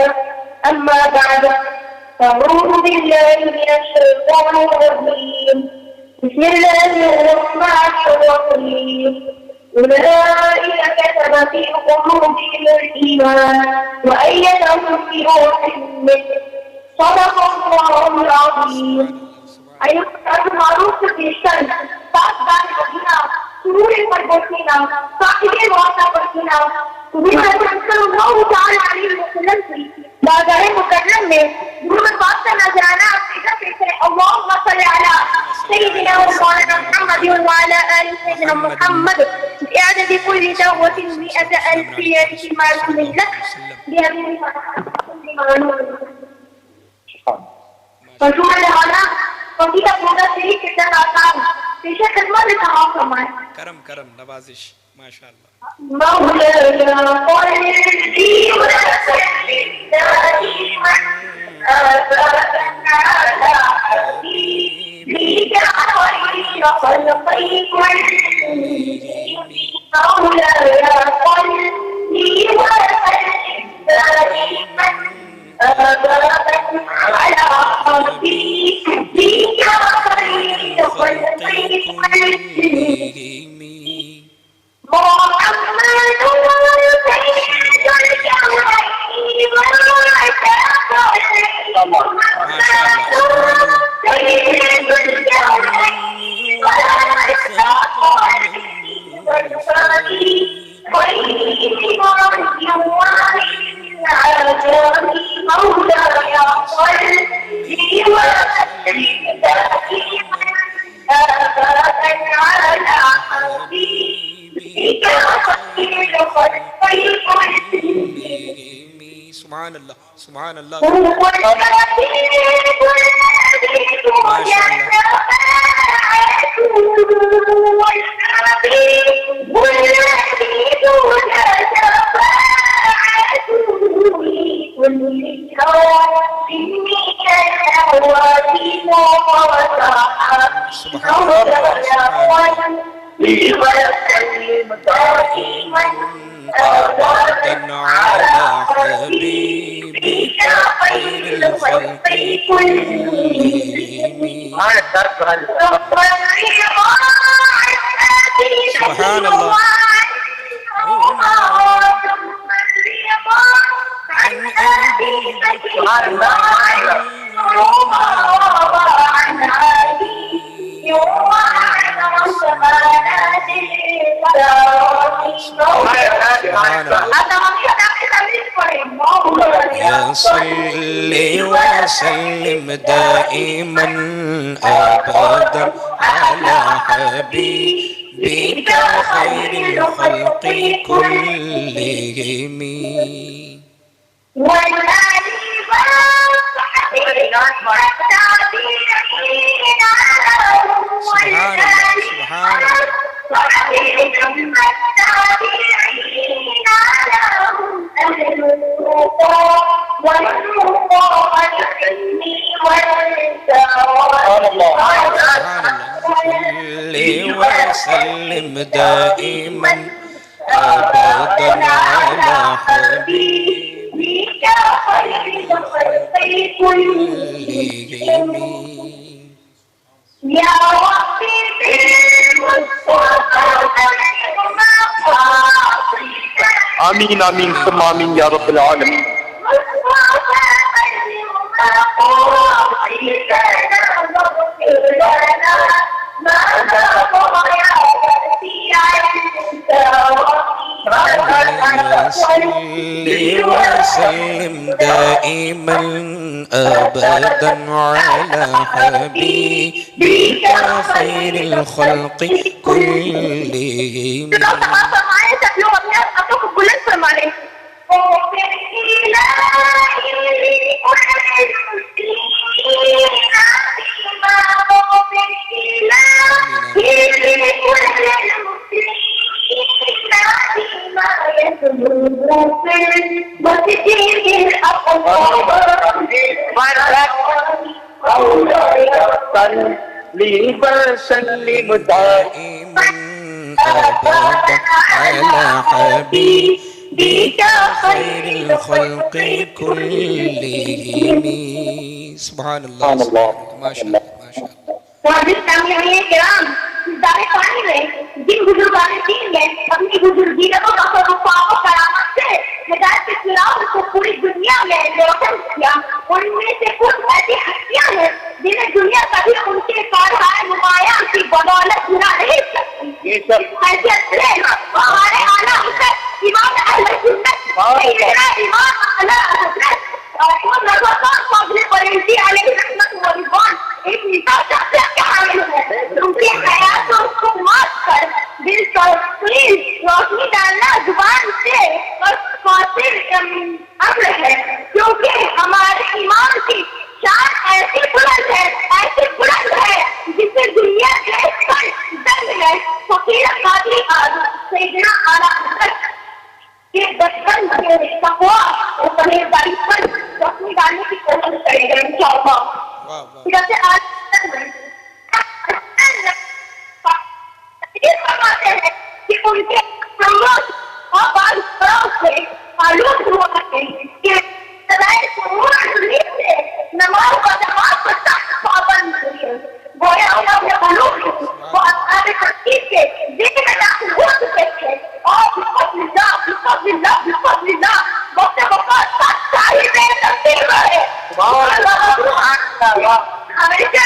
Speaker 7: أما بعد فأعوذ بالله من الشيطان الرجيم. بسم الله الرحمن الرحيم. أولئك كتب في قلوبهم الإيمان وأيدهم بروح منه. صدق الله العظيم. أيها المعروف بالشمس فأصبح المدينة سرور والبسينة صاحب الواسع والسنة وبما صلى الله تعالى عليه وسلم في بازار مكرم میں درود پاک کا نذرانہ عقیدہ پیش ہے. اللهم صل على سيدنا ومولانا محمد وعلى آل سيدنا محمد بإعادة كل دعوة 100,000 في معلوم لك بهذه رسول العالم فضيلة مولا شریف کے آسان پیش خدمت تمام فرمائے.
Speaker 1: کرم نوازش. ماشاءاللہ.
Speaker 7: مولانا قلبي وسلم دائما أبدا على حبيبك خير خلقي كلهم. مولانا قلبي وسلم دائما أبدا على حبيبك خير خلقي كلهم. محمد سيد الكونين والثقلين. محمد سيد الكونين والثقلين. خير مريم والعجم. مولاي صلي وسلم دائما أبدا على حبيبك خير خلقي كلهم.
Speaker 1: سبحان اللہ سبحان اللہ.
Speaker 7: هو الحبيب الذي تجنبه والحبيب الذي تجنبه لكل يوم من الأوابين وصحابه. مولاي وسلم دائما أبدا على حبيبك خير الخلق كلهم.
Speaker 1: سبحان الله.
Speaker 7: عن أبي بكر وعن علي وعن عثمان
Speaker 1: يا صل وسلم دائما أبدا على حبيبك بك خير الخلق كلهم
Speaker 7: والآل والصحب والتابعين
Speaker 1: سبحان الله سبحان الله وسلم دائما أبدا على حبيبك خير الخلق كلهم
Speaker 7: يا ربي بالمصطفى
Speaker 5: آمين آمين ثم آمين يا رب العالمين.
Speaker 1: وسلم دائما أبدا على حبيبك خير الخلق كلهم.
Speaker 5: وسلم دائما
Speaker 1: أبدا على حبيبك خير الخلق كلهم. سبحان الله ما شاء الله ما شاء الله.
Speaker 7: جن بزرگان دین نے اپنی بزرگی کو تصرفات و کرامت سے ہدایت کے خلاف کو پوری دنیا میں روشن کیا. ان میں سے کچھ ایسی ہستیاں ہیں جنہیں دنیا کبھی ان کے کارہائے نمایاں کی بدولت بنا نہیں سکتی. حیثیت سے ہمارے اعلیٰ حضرت امام اہل سنت سیدنا امام اعلیٰ حضرت اور نظر فاضل پریزی علیہ رحمت و رضوان ایک مثال شخصیت کے حامل ہے. ان کی حیات اور خدمات پر دل تسلیم روشنی ڈالنا زبان سے قاصر امر ہے کیونکہ ہمارے امام کی شان ایسی بلند ہے جسے دنیا کے دنگ ہے. فقیر قادری سیدنا اعلیٰ حضرت کے بچپن کے تقویٰ اور پرہیزگاری پر روشنی ڈالنے کی کوشش کریں گے انشاءاللہ. جیسے آج یہ فرماتے ہیں کہ ان کے سمجھ اور بعض طرح سے معلوم ہوا ہے کہ سدائے سمور علیہ سے نماز و جماعت پر سخت پابند ہوئی ہے. گویا انہوں نے معلوم وہ اصحاب ترتیب کے دل میں داخل ہو چکے تھے اور بفضل اللہ وقت وقت ساتھ شاہی میں تبدیل رہے. ہمیشہ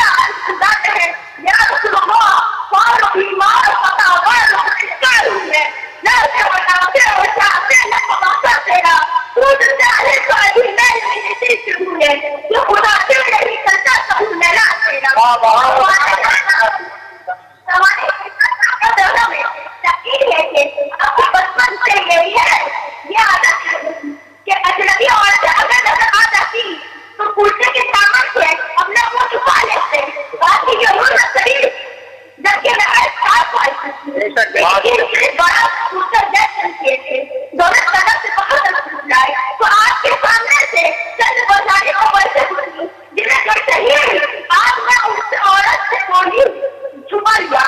Speaker 7: انداز ہے یا رسول اللہ فارغ ایمان پتا ورد اسکار ہوئے لازے وٹاتے لقباتا تیرا خود جاہے تو ابھی میں نہیں دیکھ ہوئے جو خدا سے نہیں کرتا تو میرا تیرا ہمارے دورہ میں تقیر ہے کہ آپ کے بچپن سے یہی ہے یہ عادت ہے کہ اجنبی عورت اگر نظر آ جاتی تو پوچھنے کے سامان سے اپنا منہ چھپا لیتے. باقی جو روز شریف جبکہ میں احساس پائی لیکن بڑا خوبصورت جیسن کیے تھے دولت قدر سے بہت رسول لائے تو آپ کے سامنے سے چند بازاری کو ویسے بھولی جنہیں کہتے ہیں آج میں اس عورت سے بولی چھپا لیا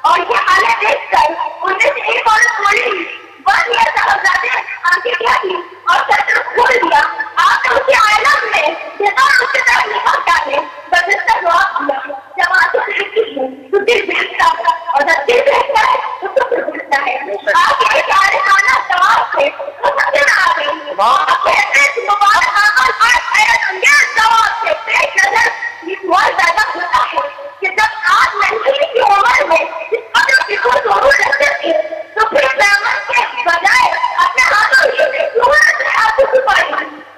Speaker 7: اور یہ حالت دیکھ کر ان میں سے ایک عورت بولی بس یہ صاحبزادے آنکھیں کیا کی اور چتر کھول دیا. آپ نے اسی عالم میں جیسا اس کے طرف نکال ڈالے بس اس کا جواب دیا. جب آنکھیں دیکھتی ہیں تو دل بھیجتا ہے اور جب دل بھیجتا ہے تو دل بھیجتا ہے. آپ کے اشارے خانہ جواب سے وہ سمجھ نہ آ گئی. آپ کے ایسے مبارک عمل اور حیرت انگیز جواب سے پیش نظر یہ سوال پیدا ہوتا ہے کہ جب آپ مہنگی کی عمر میں اس قدر کی کو ضرور رکھتے تھے تو پھر قیامت کے بجائے اپنے ہاتھوں ہی صورت سے آپ کو چھپائی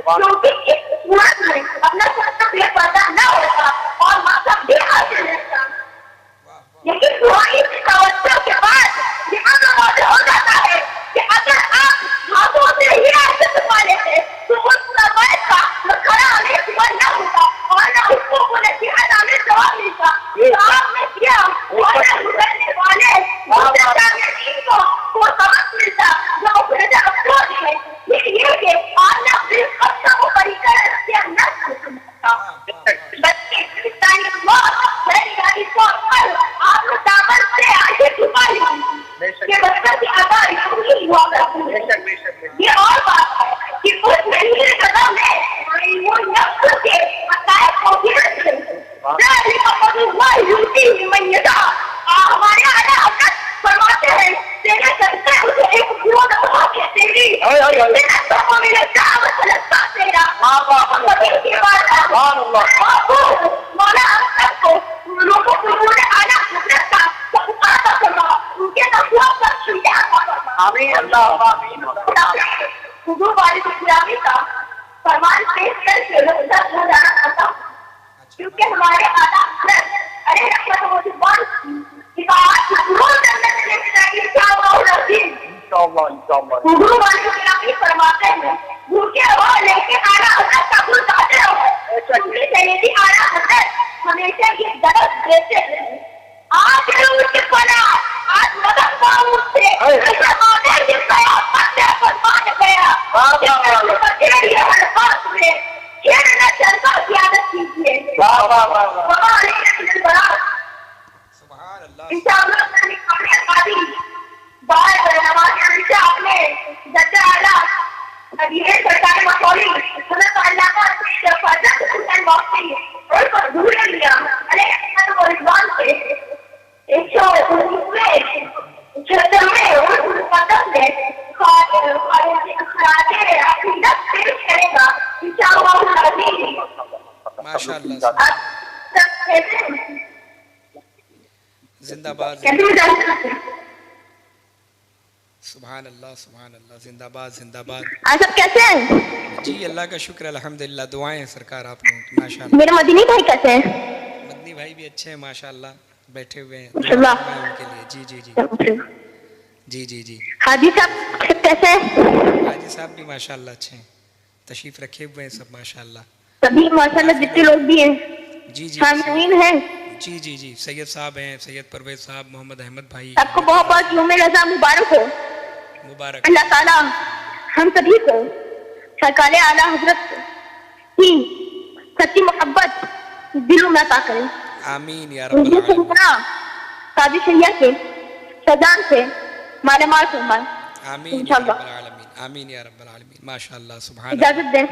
Speaker 7: کیونکہ اس صورت میں اپنا سب یہ پردہ نہ ہوتا اور مقصد بھی حاصل رہتا. لیکن دعائی کی توجہ کے بعد حضور والد اسلامی کا فرمان پیش کر کے روزہ گزارنا چاہتا ہوں کیونکہ ہمارے آدھا ارے رحمت و جبان عبادت ضرور کرنے سے لینے چاہیے انشاءاللہ العظیم حضور والد اسلامی فرماتے ہیں بھوکے ہو لیکن آنا حضرت کا بھول چاہتے ہو کیونکہ سیدی آنا حضرت ہمیشہ یہ درد دیتے ہیں آج روز کی فنا آج مدد باؤں سے زمانے کی قیامت سے فرمان گیا کہ بچے الفاظ میں کھیلنا چلتا زیادت کیجیے انشاءاللہ بعد نماز عشاء اپنے جدہ اعلیٰ یہ سرکار مصوری حضرت علامہ فرزند حسین بخشی اور پر دور لیا علیہ رحمت و رضوان سے 119 اور مقدم میں خراج عقیدت پیش کرے گا انشاءاللہ العظیم
Speaker 1: ماشاءاللہ زندہ باد سبحان اللہ زندہ باد
Speaker 7: آپ سب کیسے ہیں؟
Speaker 1: جی اللہ کا شکر الحمدللہ دعائیں سرکار آپ کو ماشاءاللہ
Speaker 7: میرے مدنی بھائی کیسے ہیں؟
Speaker 1: مدنی بھائی بھی اچھے ہیں ماشاءاللہ بیٹھے ہوئے ہیں
Speaker 7: اللہ
Speaker 1: ان کے لیے جی
Speaker 7: حاجی صاحب کیسے ہیں؟
Speaker 1: حاجی صاحب بھی ماشاءاللہ اچھے ہیں تشریف رکھے ہوئے ہیں سب ماشاءاللہ
Speaker 7: سبھی ماشاءاللہ جتنے لوگ بھی ہیں
Speaker 1: جی
Speaker 7: سامعین ہیں
Speaker 1: جی سید صاحب ہیں سید پرویز صاحب محمد احمد بھائی
Speaker 7: سب کو بہت بہت یوم رضا مبارک ہو
Speaker 1: مبارک
Speaker 7: اللہ تعالیٰ ہم سبھی کو سرکار اعلیٰ حضرت کی سچی محبت دلوں میں عطا کرے
Speaker 1: آمین یا رب العالمین
Speaker 7: قاضی شریعہ کے فیضان سے مالا مال فرمائے
Speaker 1: آمین یا رب العالمین آمین یا رب العالمین ماشاءاللہ سبحان اللہ
Speaker 7: اجازت دیں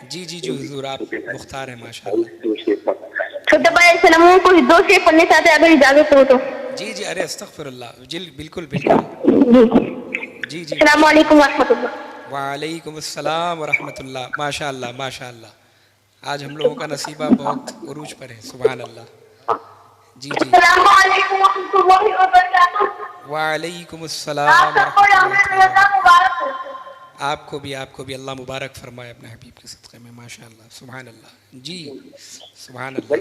Speaker 1: جی حضور آپ مختار ہیں ماشاءاللہ
Speaker 7: چھوٹے بھائی سلاموں کو دو سے پڑھنے چاہتے ہیں اگر اجازت ہو تو
Speaker 1: جی ارے استغفر اللہ بالکل جی
Speaker 7: السلام علیکم ورحمۃ اللہ
Speaker 1: وعلیکم السلام ورحمۃ اللہ ماشاءاللہ آج ہم لوگوں کا نصیبہ بہت عروج پر ہے سبحان اللہ جی
Speaker 7: السلام علیکم ورحمۃ اللہ وبرکاتہ
Speaker 1: وعلیکم السلام ورحمۃ اللہ آپ کو بھی اللہ مبارک فرمائے اپنے حبیب کے صدقے میں ماشاءاللہ سبحان اللہ جی سبحان اللہ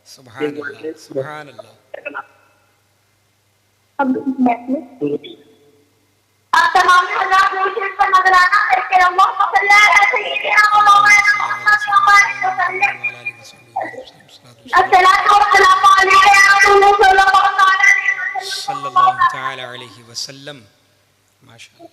Speaker 1: سبحان اللہ
Speaker 7: آپ تمام حضرات موجود پر نظرانہ کر کے اللہم صلی علی سیدنا مولانا محمد وسلم الصلاۃ والسلام علیہ رسول صلی اللہ
Speaker 1: تعالی علیہ وسلم ماشاءاللہ
Speaker 7: ہے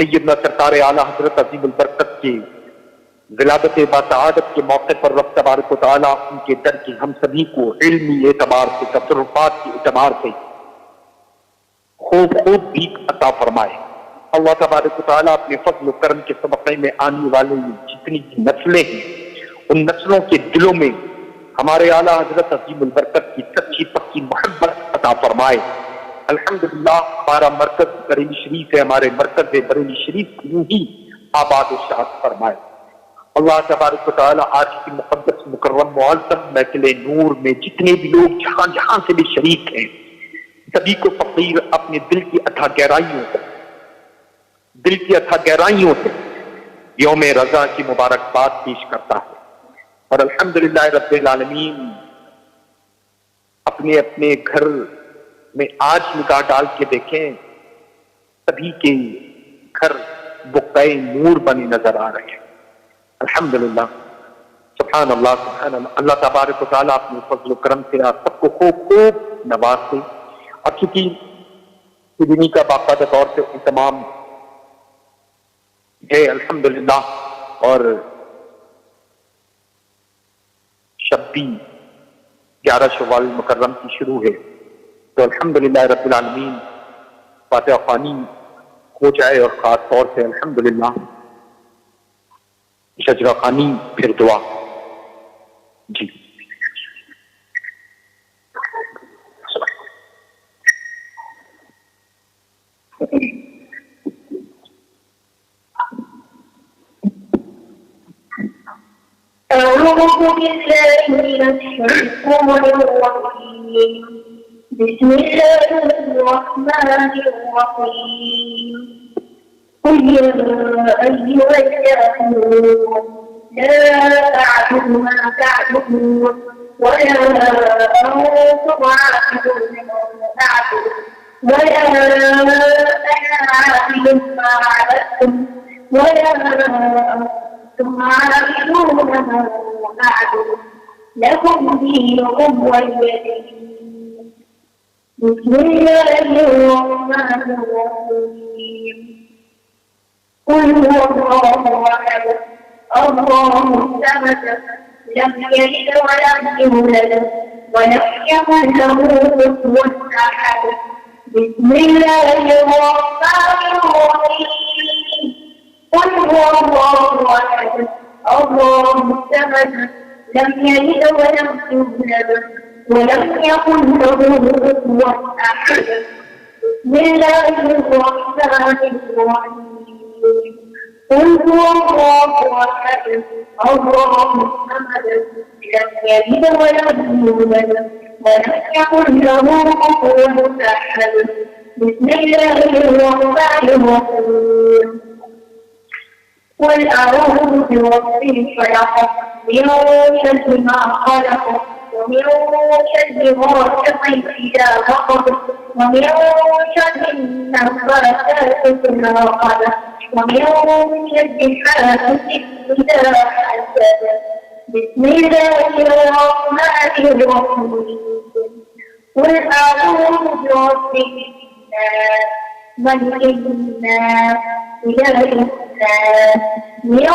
Speaker 5: سیدنا سرکار اعلیٰ حضرت عظیم البرکت کے ولادت باسعادت کے موقع پر رب تبارک و تعالیٰ ان کے در کی ہم سبھی کو علمی اعتبار سے، تصرفات کے اعتبار سے خوب بھیک عطا فرمائے۔ اللہ تبارک و تعالیٰ اپنے فضل و کرم کے صدقے میں آنے والے جتنی بھی نسلیں ہیں ان نسلوں کے دلوں میں ہمارے اعلیٰ حضرت عظیم البرکت کی سچی پکی محبت عطا فرمائے۔ الحمدللہ ہمارا مرکز بریلی شریف ہے، ہمارے مرکز بریلی شریف یوں ہی آباد و شاد فرمائے۔ اللہ تبارک و تعالیٰ آج کی مقدس مکرم معظم محفل نور میں جتنے بھی لوگ جہاں جہاں سے بھی شریک ہیں سبھی کو فقیر اپنے دل کی اتھا گہرائیوں سے یوم رضا کی مبارکباد پیش کرتا ہے۔ اور الحمدللہ رب العالمین اپنے اپنے گھر میں آج نگاہ ڈال کے دیکھیں سبھی کے گھر بقعۂ نور بنے نظر آ رہے ہیں۔ الحمدللہ، سبحان اللہ سبحان اللہ۔ اللہ تبارک و تعالیٰ اپنے فضل و کرم سے آپ سب کو خوب نوازے۔ اور چونکہ دینی کا باقاعدہ طور سے اہتمام ہے الحمدللہ، اور شب بھی 11 شوال مکرم کی شروع ہے، تو الحمدللہ رب العالمین فاتحہ خوانی ہو جائے، اور خاص طور سے الحمدللہ شجرہ خوانی پھر دعا۔ جی
Speaker 7: أعوذ بالله من الشيطان الرجيم بسم الله الرحمن الرحيم قل يا أيها الكافرون لا أعبد ما تعبدون ولا أنتم عابدون ما أعبد ولا أنا عابد ما عبدتم ولا أنتم عابدون ما أعبد لكم دينكم ولي دين بسم الله الرحمن الرحيم قل هو الله أحد الله الصمد لم يلد ولم يولد ولم يكن له كفوا أحد بسم الله الرحمن الرحيم قل هو الله أحد الله الصمد لم يلد ولم يولد ولم يكن له كفوا أحد بسم الله الرحمن الرحيم قل هو الله أحد الله الصمد لم يلد ولم يولد ولم يكن له كفوا أحد بسم الله الرحمن الرحيم قل أعوذ برب الفلق من شر ما خلق ومن شر غاسق إذا وقب ومن شر النفاثات في العقد ومن شر حاسد إذا حسد بسم الله الرحمن الرحيم قل أعوذ برب الناس ملك الناس إله الناس من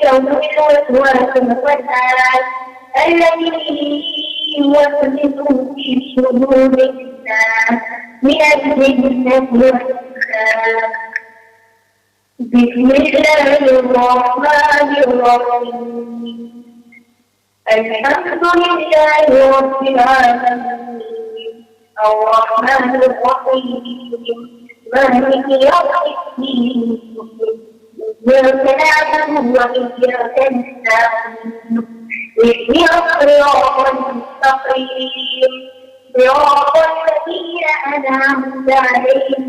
Speaker 7: شر الوسواس الخناس الذي يوسوس في صدور الناس من الجنة والناس بسم الله الرحمن الرحيم الحمد لله رب العالمين الرحمن الرحيم مالك يوم الدين إياك نعبد وإياك نستعين اهدنا الصراط المستقيم صراط الذين أنعمت عليهم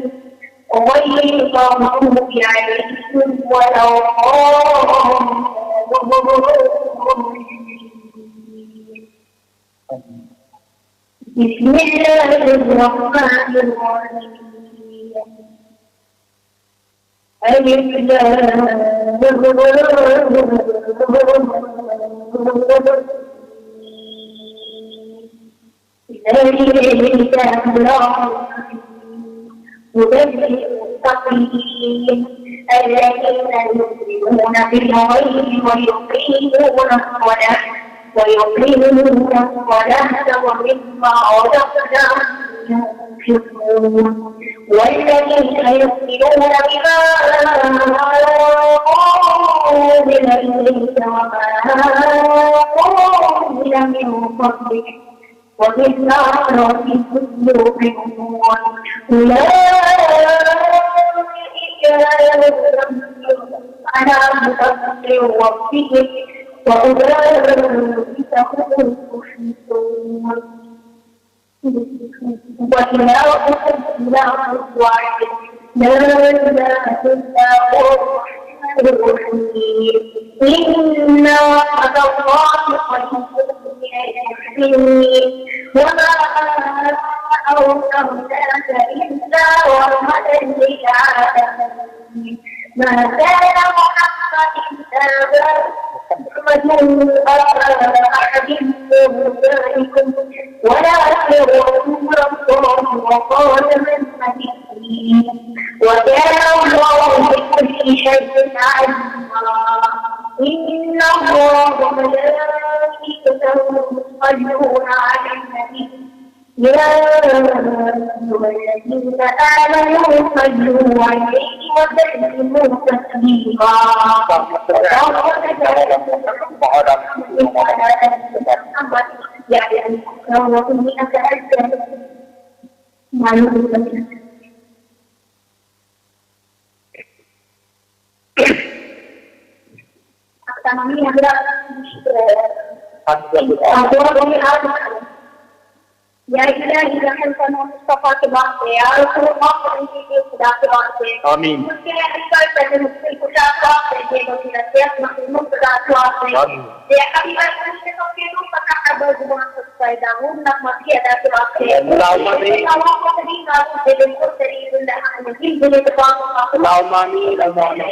Speaker 7: غير المغضوب عليهم ولا بسم الله الرحمن الرحيم ألف لام المتقين الذين يؤمنون بالغيب ويقيمون الصلاة ومما رزقناهم ينفقون والذين يؤمنون بما أنزل إليك وما أنزل من قبلك وبالآخرة هم يوقنون أولئك على هدى ربهم وأولئك هم المفلحون وإلهكم إله واحد لا إله إلا هو الرحمن الرحيم إن وعد الله خير من المحسنين وما أرسلناك إلا رحمة للعالمين ما كان محمد أحد من ذلكم ولكن رسول الله وخاتم النبيين وكان الله بكل شيء عليما إن الله وملائكته يصلون على النبي يا أيها الذين آمنوا صلوا عليه وسلموا تسليما يا إلهي رحمت المصطفى کے واسطے یا رسول اللہ کے خدا کے واسطے آمین مشکل احسان پر مشکل کشا کے واسطے یہ لوگ نصیحت مخدوم خدا کے واسطے یہ ابھی بات کرتے ہیں کہ لوگ پتہ خبر زبان سے پیدا ہو نعمت کی ادا کے واسطے اللهم آمین اللهم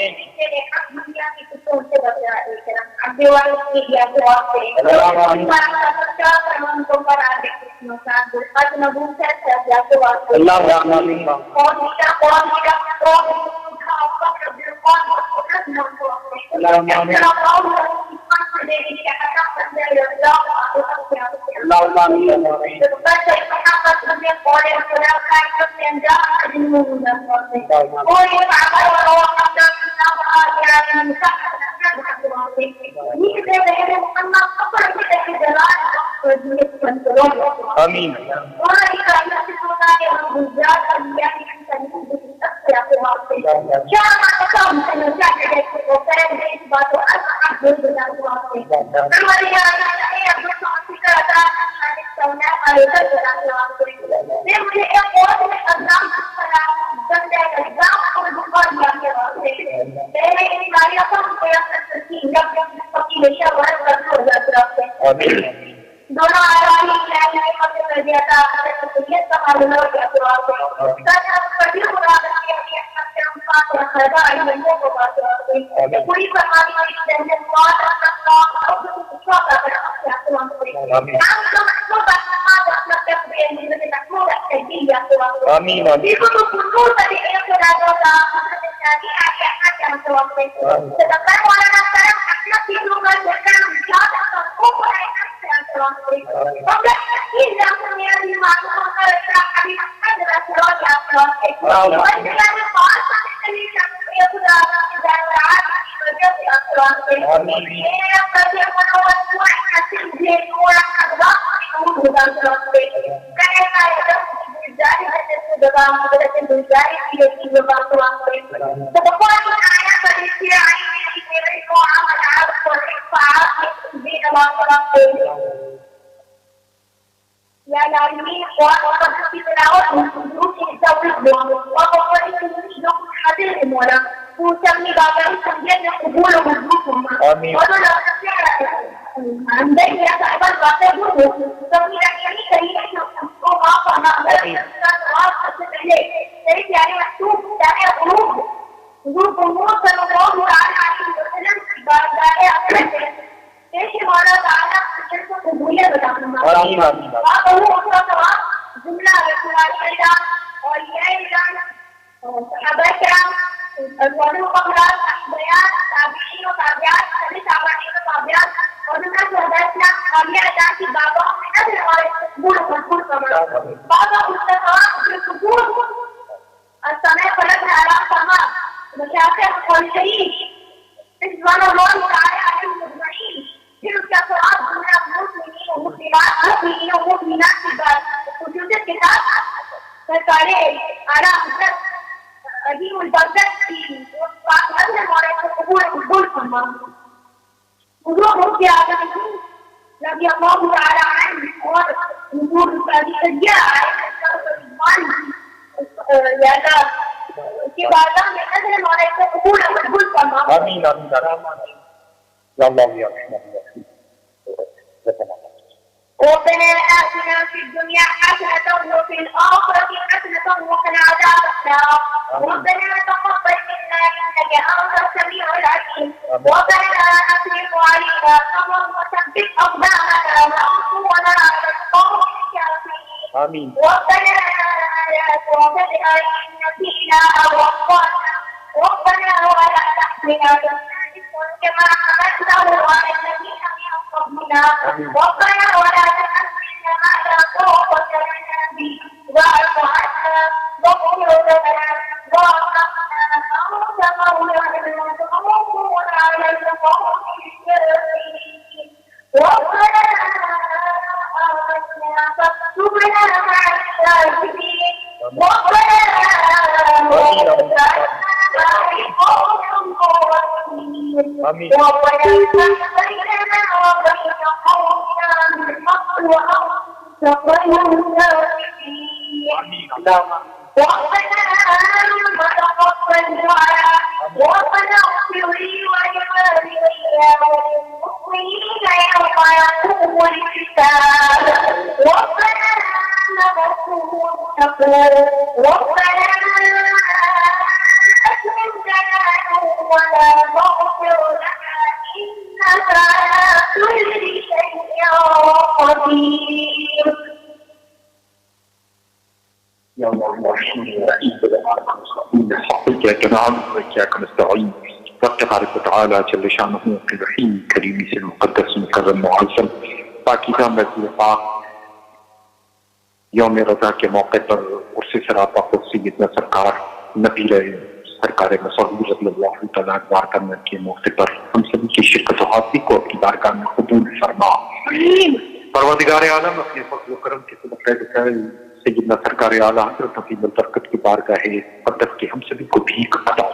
Speaker 7: آمین اللهم آمین آمین دونوں آرامی کلائی مطلب کر دیا تھا یہ سب معلوم ہو گیا تو آپ کو کبھی مراد کیا کہ اپنے انسان کو خدا علی بندوں کو بات ہے پوری فرمانی والی جنت بہت اچھا اور کچھ کا کرنا ہے تو ہم کو ہم تو بات اپنا کرتے ہیں جن کے نقل ہے دیا تو آمین یہ تو پورا طریقے سے راجا کا چاہیے کیا تو ہم کو صدقہ والا کرم اپنا چیزوں کا ذکر زیادہ کو ہے يا العالمين وقد في تلاوة دروس الدولة وقد يكون حديث ولا وسمي بابا سمينا قبول وجودهم ولا عندك يا صاحب الباقي قبول سمي يعني كريم وما فما يعني مكتوب داعي قلوب قلوب صلى الله عليه وسلم بعد ايش مولا تعالى کو قبولیت بتانا آمین آمین آپ وہ اپنا جملہ رسول اللہ اور یہ اعلان صحابہ کے کی بابا بابا السماء فلكنا على سماء مشاكل كل شيء سبحان الله تعالى عليهم اجمعين تلك صراط من المسلمين ومسلمات مؤمنين ومؤمنات وجود الكتاب سرکارے اعلیٰ حضرت عظیم البرکت کی پاک نظر ہمارے قبول فرما حضور مفتی اعظم رضی اللہ تعالی عنہ اور حضور الشریعہ زیادہ کے بارگاہ میں نظر ہمارے قبول فرما
Speaker 5: آمین آمین آمین یا اللہ یا رحمت
Speaker 7: ربنا آتنا في الدنيا حسنة وفي الآخرة حسنة وقنا عذاب النار ربنا تقبل منا إنك أنت السميع العليم ربنا أفرغ علينا صبرا وثبت أقدامنا وانصرنا على القوم الكافرين
Speaker 5: آمين
Speaker 7: ربنا لا تؤاخذنا إن نسينا أو أخطأنا ربنا ولا تحملنا كما حملته على الذين من قبلنا ربنا ولا تحملنا ما لا طاقة لنا به واعف عنا واغفر لنا وارحمنا أنت مولانا فانصرنا على القوم الكافرين ربنا آمنا فاكتبنا مع الشاهدين ربنا
Speaker 5: آمين
Speaker 7: ربنا بيننا وبين قومنا بالحق وأنت خير الناصرين ربنا تقبل دعاء ربنا اغفر لي ولوالدي وللمؤمنين يوم يقوم الحساب ربنا نغفر ربنا أتمم لنا نورنا واغفر لنا إنك على كل شيء قدير
Speaker 5: يا الله الرحمن الرحيم حقك نعبد وإياك نستعين رب تبارك وتعالى جل شانه الرحيم كريم المقدس مكرم معظم پاکیزہ مسجد پاک یوم رضا کے موقع پر عرص سراپا خود سیدنا سرکار نبی رہے سرکار مصعود رضی اللہ تعالیٰ بارگاہ میں کے موقع پر ہم سبھی کی شرکت و حاضری کو اپنی بارگاہ میں قبول فرما پروردگار عالم اپنے فضل و کرم کے صدقہ سیدنا سرکار اعلیٰ حضرت عظیم البرکت کی بارگاہ قدس کے ہم سبھی کو بھیک عطا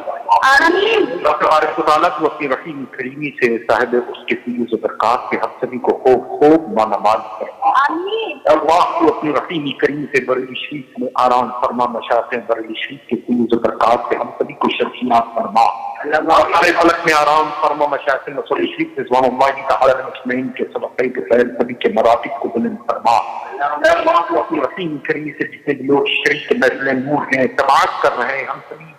Speaker 7: آمین
Speaker 5: اللہ تبارک و تعالیٰ تو اپنی رحیم کریمی سے صاحب اس کے فیض و برکات سے ہم سبھی کو خوب مالا مال فرما
Speaker 7: آمین
Speaker 5: اللہ تو اپنی رحیمی کریم سے بریلی شریف میں آرام فرما مشاق بریلی شریف کے فیض و برکات سے ہم سبھی کو شرفیات فرما سارے فلک میں آرام فرما مشاق مسعود شریف سے زوان اللہ تعالی مجمعین کے صدقے کے فیض سبھی کے مراتب کو بلند فرما اللہ تو اپنی رحیم کریم سے جتنے بھی لوگ شریف کے محل نور ہیں سماعت کر رہے ہیں ہم سبھی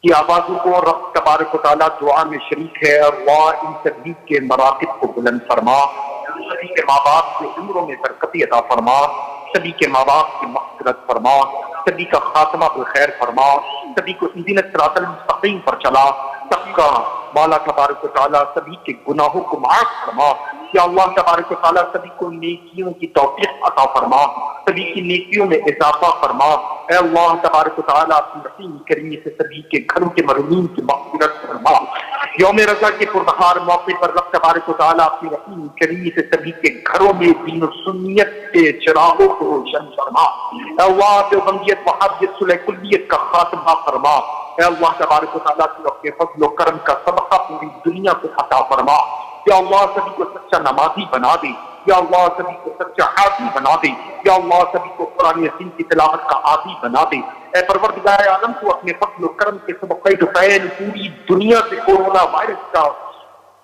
Speaker 5: کی آوازوں کو رب تبارک و تعالیٰ دعا میں شریک ہے اللہ ان سبھی کے مراتب کو بلند فرما سبھی کے ماں باپ کے عمروں میں برکتی عطا فرما سبھی کے ماں باپ کی مغفرت فرما سبھی کا خاتمہ بالخیر فرما سبھی کو اہدنا الصراط المستقیم پر چلا سب کا مولا تبارک و تعالیٰ سبھی کے گناہوں کو معاف فرما یا اللہ تبارک و تعالیٰ سبھی کو نیکیوں کی توفیق عطا فرما سبھی کی نیکیوں میں اضافہ فرما اے اللہ تبارک و تعالیٰ اپنی رحیم کریمی سے سبھی کے گھروں کے مرحومین کی مغفرت فرما یوم رضا کے پربہار موقع پر رب تبارک و تعالیٰ اپنی رحیم کریمی سے سبھی کے گھروں میں دین و سنیت کے چراغوں کو روشن فرما اے اللہ دیوبندیت وہابیت صلح کلیت کا خاتمہ فرما اے اللہ تبارک و تعالیٰ تو اپنے فضل و کرم کا صدقہ پوری دنیا کو عطا فرما یا اللہ سبھی کو سچا نمازی بنا دے یا اللہ سبھی کو سچا حافظ بنا دے یا اللہ سبھی کو قرآن حکیم کی تلاوت کا عادی بنا دے اے پروردگار عالم تو اپنے فضل و کرم کے صدقہ فیض پوری دنیا سے کورونا وائرس کا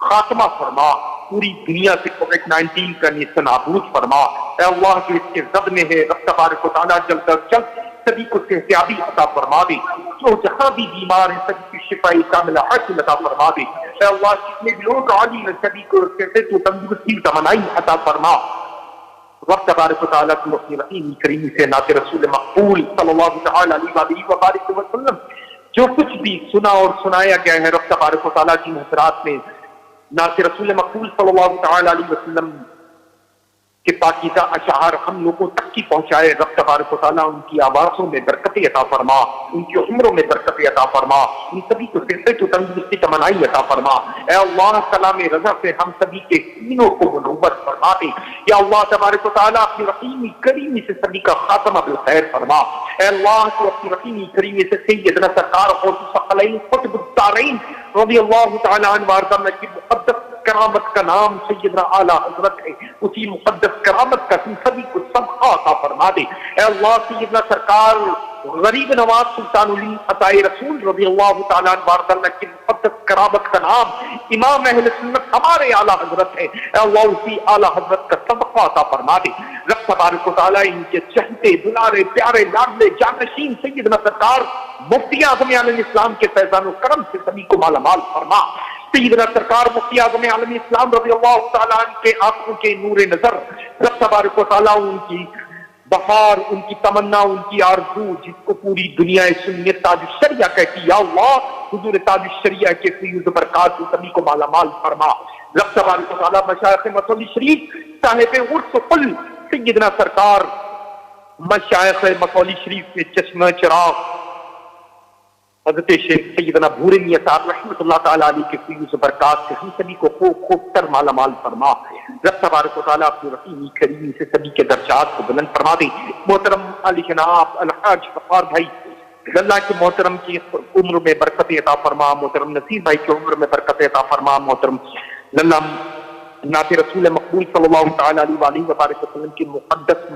Speaker 5: خاتمہ فرما پوری دنیا سے کووڈ-19 کا نیست نابود فرما اے اللہ جو اس کے زد میں ہے رب تبارک و تعالیٰ جلد از جلد سبھی کو صحتیابی عطا فرما دے جو جہاں بھی بیمار ہیں سبھی کی شفائی کاملہ عاجل عطا فرما دے اے اللہ جتنے بھی لوگ عالی ہیں سبھی کو صحت و تندرستی تمنائی عطا فرما رب تبارک و تعالیٰ کو اپنی رحیم کریمی سے نعت رسول مقبول صلی اللہ تعالیٰ علیہ وآلہ وسلم جو کچھ بھی سنا اور سنایا گیا ہے رب تبارک و تعالیٰ کی محضرات میں نعت رسول مقبول صلی اللہ تعالیٰ علیہ وسلم کہ پاکیزہ اشعار ہم لوگوں تک کی پہنچائے. رب تبارک و تعالیٰ ان کی آوازوں میں برکت عطا فرما, ان کی عمروں میں برکت عطا فرما, ان سبھی کو صحت و تندرستی تمنائی عطا فرما. اے اللہ کلام رضا سے ہم سبھی کے سینوں کو منور فرما دے. یا اللہ تبارک و تعالیٰ اپنی رحیمی کریمی سے سبھی کا خاتمہ بالخیر فرما. اے اللہ تو اپنی رحیمی کریمی سے سیدنا سرکار غوث الثقلین قطب الدارین رضی اللہ تعالیٰ عنہ وارض کی مقدس کرامت کا نام سیدنا اعلیٰ حضرت ہے, اسی مقدس کرامت کا تم سبھی کو صدقہ عطا فرما دے. اے اللہ سیدنا سرکار غریب نواز سلطان علی عطائے رسول رضی اللہ تعالیٰ عنہ وارض کی مقدس کرامت کا نام امام اہل سنت ہمارے اعلیٰ حضرت ہے. اے اللہ اسی اعلیٰ حضرت کا صدقہ عطا فرما دے. رب تبارک و تعالیٰ ان کے چہتے دلارے پیارے لاڈلے جانشین سیدنا سرکار مفتی اعظم عالم اسلام کے فیضان و کرم سے سبھی کو مالا مال فرما. سیدنا سرکار مفتی اعظم عالم اسلام رضی اللہ تعالیٰ عنہ کے آنکھوں کے نور نظر رب تبارک و تعالیٰ ان کی بہار, ان کی تمنا, ان کی آرزو جس کو پوری دنیا سنیت تاج الشریعہ کہتی, یا اللہ حضور تاج الشریعہ کے فیض برکات سے سبھی کو مالا مال فرما. رب تبارک و تعالیٰ مشائخ مصلی شریف صاحب عرس قل سیدنا سرکار مشائخ مصلی شریف کے چشمہ چراغ حضرت شیخ سیدنا بھورے میاں صاحب رحمۃ اللہ تعالیٰ علیہ کے فیض برکات سے ہم سبھی کو خوب خوب تر مالا مال فرما. رب تبارک و تعالیٰ اپنی رحیمی کریمی سے سبھی کے درجات کو بلند فرما دے. محترم علی جناب الحاج غفار بھائی اللہ کے محترم کی عمر میں برکت عطا فرما, محترم نصیر بھائی کی عمر میں برکت عطا فرما, محترم للہ نعت رسول مقبول صلی اللہ تعالیٰ علیہ وآلہ وبارک وسلم کی مقدس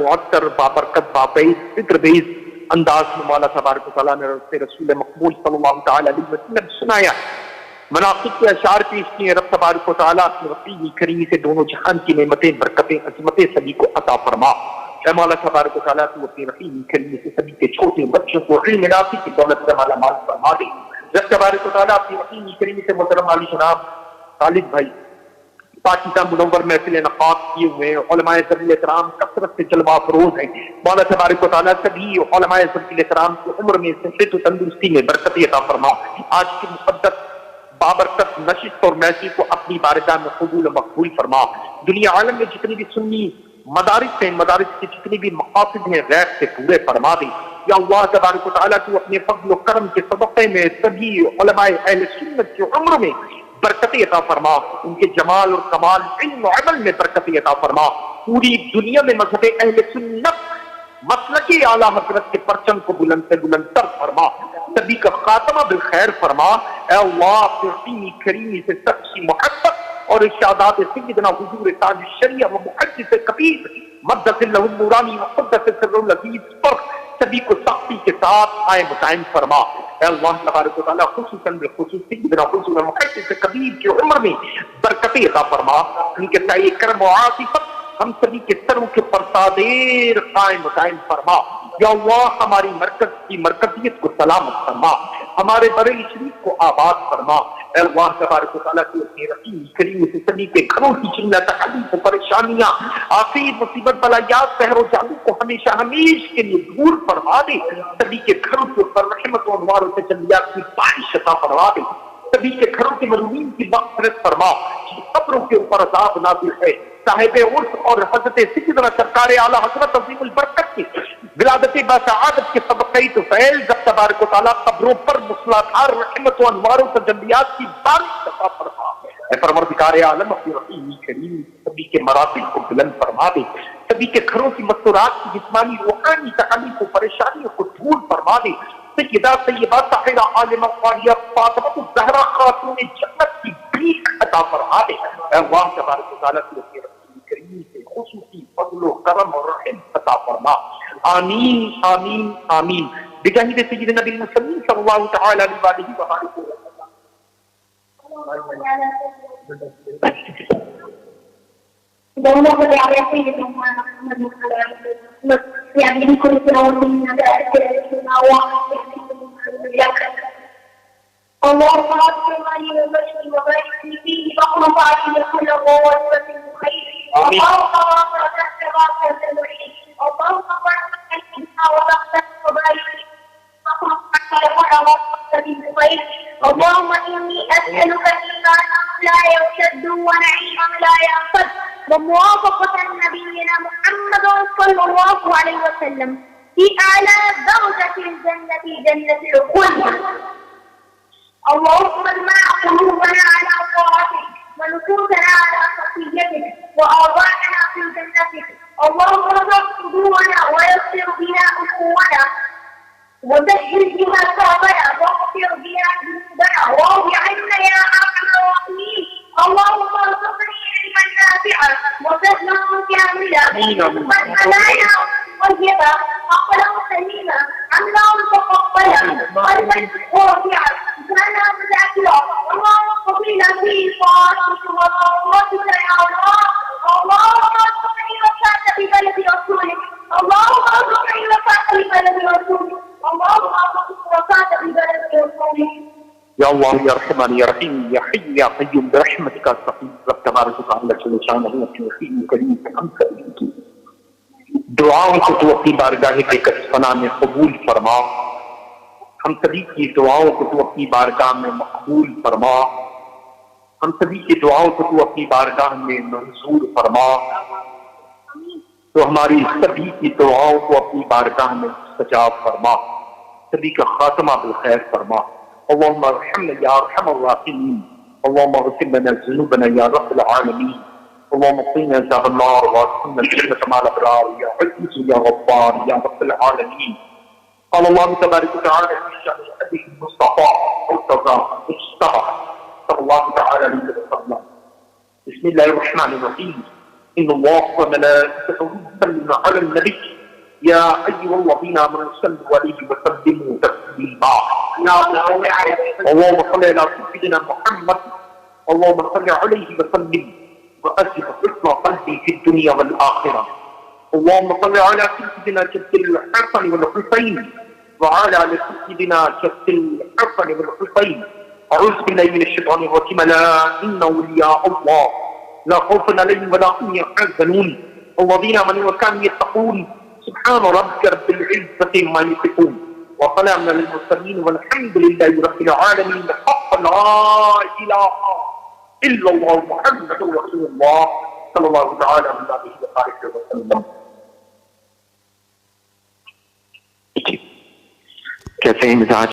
Speaker 5: معطر بابرکت بابیز فکر بیز انداز میں مولا تبارک و تعالیٰ نے رسول مقبول صلی اللہ تعالیٰ علیہ وسلم سنایا, مناقب کے اشعار پیش کیے. رب تبارک و تعالیٰ اپنی رحیمی کریمی سے دونوں جہان کی نعمتیں برکتیں عظمتیں سبھی کو عطا فرما. اے مولا تبارک و تعالیٰ تو اپنی رحیمی کریمی سے سبھی کے چھوٹے بچوں کو علم نافع کی دولت سے مالا مال فرما دے. رب تبارک و تعالیٰ اپنی رحیمی کریمی سے محترم علی جناب خالد بھائی پاکیزہ منور محفل انعقاد کیے ہوئے ہیں, علماء ذوی احترام کثرت سے جلوہ افروز ہیں. مولا تبارک و تعالیٰ سبھی علماء ذوی احترام کی عمر میں صحت و تندرستی میں برکت عطا فرما. آج کی مقدس بابرکت نشست اور محفل کو اپنی بارگاہ میں قبول و مقبول فرما. دنیا عالم میں جتنی بھی سنی مدارس ہیں, مدارس کے جتنی بھی مقاصد ہیں غیب سے پورے فرما دے. یا اللہ تبارک و تعالیٰ تو اپنے فضل و کرم کے صدقے میں سبھی علماء اہل سنت کی عمر میں برکت عطا فرما, ان کے جمال اور کمال علم و عمل میں برکت عطا فرما. پوری دنیا میں مذہب اہل سنت مسلک اعلیٰ حضرت کے پرچم کو بلند سے بلند تر فرما, سبھی کا خاتمہ بالخیر فرما. اے اللہ اپنی رحیمی کریمی سے سچی محبت اور ارشادات سیدنا حضور تاج الشریعہ و محدث کبیر مدث اللہ النورانی و قدس سر العزیز پر سبھی کو سختی کے ساتھ قائم قائم فرما. اے اللہ تبارک و تعالیٰ خصوصاً بالخصوص سیدنا حضور محدث کبیر کی عمر میں برکت عطا فرما. ان کے سائے کرم و عاطفت ہم سبھی کے سروں کے پرسادیر قائم قائم فرما. یا اللہ ہماری مرکز کی مرکزیت کو سلامت فرما, ہمارے بریلی شریف کو آباد فرما. اے اللہ تبارک و تعالیٰ کی اپنی رحیم کریمی سے سبھی کے گھروں کی چنیا تکلیف و پریشانیاں آفات مصیبت بلایات سحر و جادو کو ہمیشہ ہمیش کے لیے دور فرما دے. سبھی کے گھروں کے اوپر رحمت و انوار و تجلیات کی بارش عطا فرما دے. سبھی کے گھروں کے مظلومین کی مغفرت فرما. قبروں کے اوپر عذاب نازل ہے صاحب عرس اور حضرت سیدنا سرکار اعلیٰ حضرت عظیم البرکت کی ولادت بسعادت کے صدقہ تو فیض رب تبارک و تعالیٰ قبروں پر مسلسل رحمت و انوار و تجلیات کی بارش عطا فرما. اے پروردگار عالم اپنی رحیمی کریم سبھی کے مراتب کو بلند فرما دے. سبھی کے گھروں کی مستورات کی جسمانی روحانی تکلیف و پریشانیوں کو دور فرما دے. سیدہ طیبہ طاہرہ عالمہ قاریہ فاطمہ الزہرا خاتون جنت کی بھیک عطا فرما دے. اے اللہ تبارک و تعالیٰ کی اپنی رحیمی کریم سے خصوصی فضل و کرم اور رحم عطا فرما. آمین آمین آمین. بجاہ سیدنا نبی المسلمین صلی اللہ تعالی علیہ وآلہ وسلم.
Speaker 7: اللهم إني أسألك إيمانا لا يرتد ونعيما لا ينفد وموافقة نبينا محمد صلى الله عليه وسلم في أعلى درجة الجنة جنة الخلد. اللهم اجمع قلوبنا على طاعتك ونفوسنا على خطيتك وآباءنا في جنتك. اللهم ارزق صدورنا ويسر بنا أمورنا وسهل بها صعبنا واغفر بنا ذنوبنا واغفر عنا يا أرحم الراحمين. اللهم ارزقني علما نافعا وفهما كاملا والحنايا طيبا عقلا سليما عملا متقبلا قلبا خاشعا لسانا مذاكرا. اللهم قبلنا في طاعتك ومرضاتك يا الله. اللهم ارزقني وفاة ببلد رسولك. اللهم ارزقني وفاة ببلد رسولك. اللهم ارزقني وفاة ببلد رسولك.
Speaker 5: یا اللہ یا رحمان یا رحیم یا حی یا قیوم برحمتک استغیث رب تبارک و تعالی جل شانہ اپنے وسیع کریم سے ہم کریم کی دعاؤں کو تو اپنی بارگاہ بکثفنا میں قبول فرما. ہم سبھی کی دعاؤں کو تو اپنی بارگاہ میں مقبول فرما. ہم سبھی کی دعاؤں کو تو اپنی بارگاہ میں منظور فرما. تو ہماری سبھی کی دعاؤں کو اپنی بارگاہ میں استجاب فرما. سبھی کا خاتمہ بالخیر فرما. اللهم ارحمنا يا ارحم الراحمين. اللهم اغفر لنا ذنوبنا يا رب العالمين. اللهم قنا عذاب النار وادخلنا الجنة مع الابرار يا عزيز يا غفار يا رب العالمين. قال الله تبارك وتعالى في شأن أبيه المصطفى مرتضى مصطفى صلى الله تعالى عليه وسلم. بسم الله الرحمن الرحيم. إن الله وملائكته يصلون على النبي يا أيها الذين آمنوا صلوا عليه وسلموا تسليما. اللهم صل على سيدنا محمد. اللهم صل عليه وسلم وأزد حسن قلبي في الدنيا والآخرة. اللهم صل على سيدنا جد الحسن والحسين وعلى آل سيدنا جد الحسن والحسين. أعوذ بالله من الشيطان الرجيم. لا إن أولياء الله لا خوف عليهم ولا هم يحزنون الذين آمنوا وكانوا يتقون. سبحان ربك رب العزة عما يصفون وسلام على المرسلين والحمد لله رب العالمين. حق لا إله إلا الله محمد رسول الله صلى الله تعالى عليه وسلم. کیسے مزاج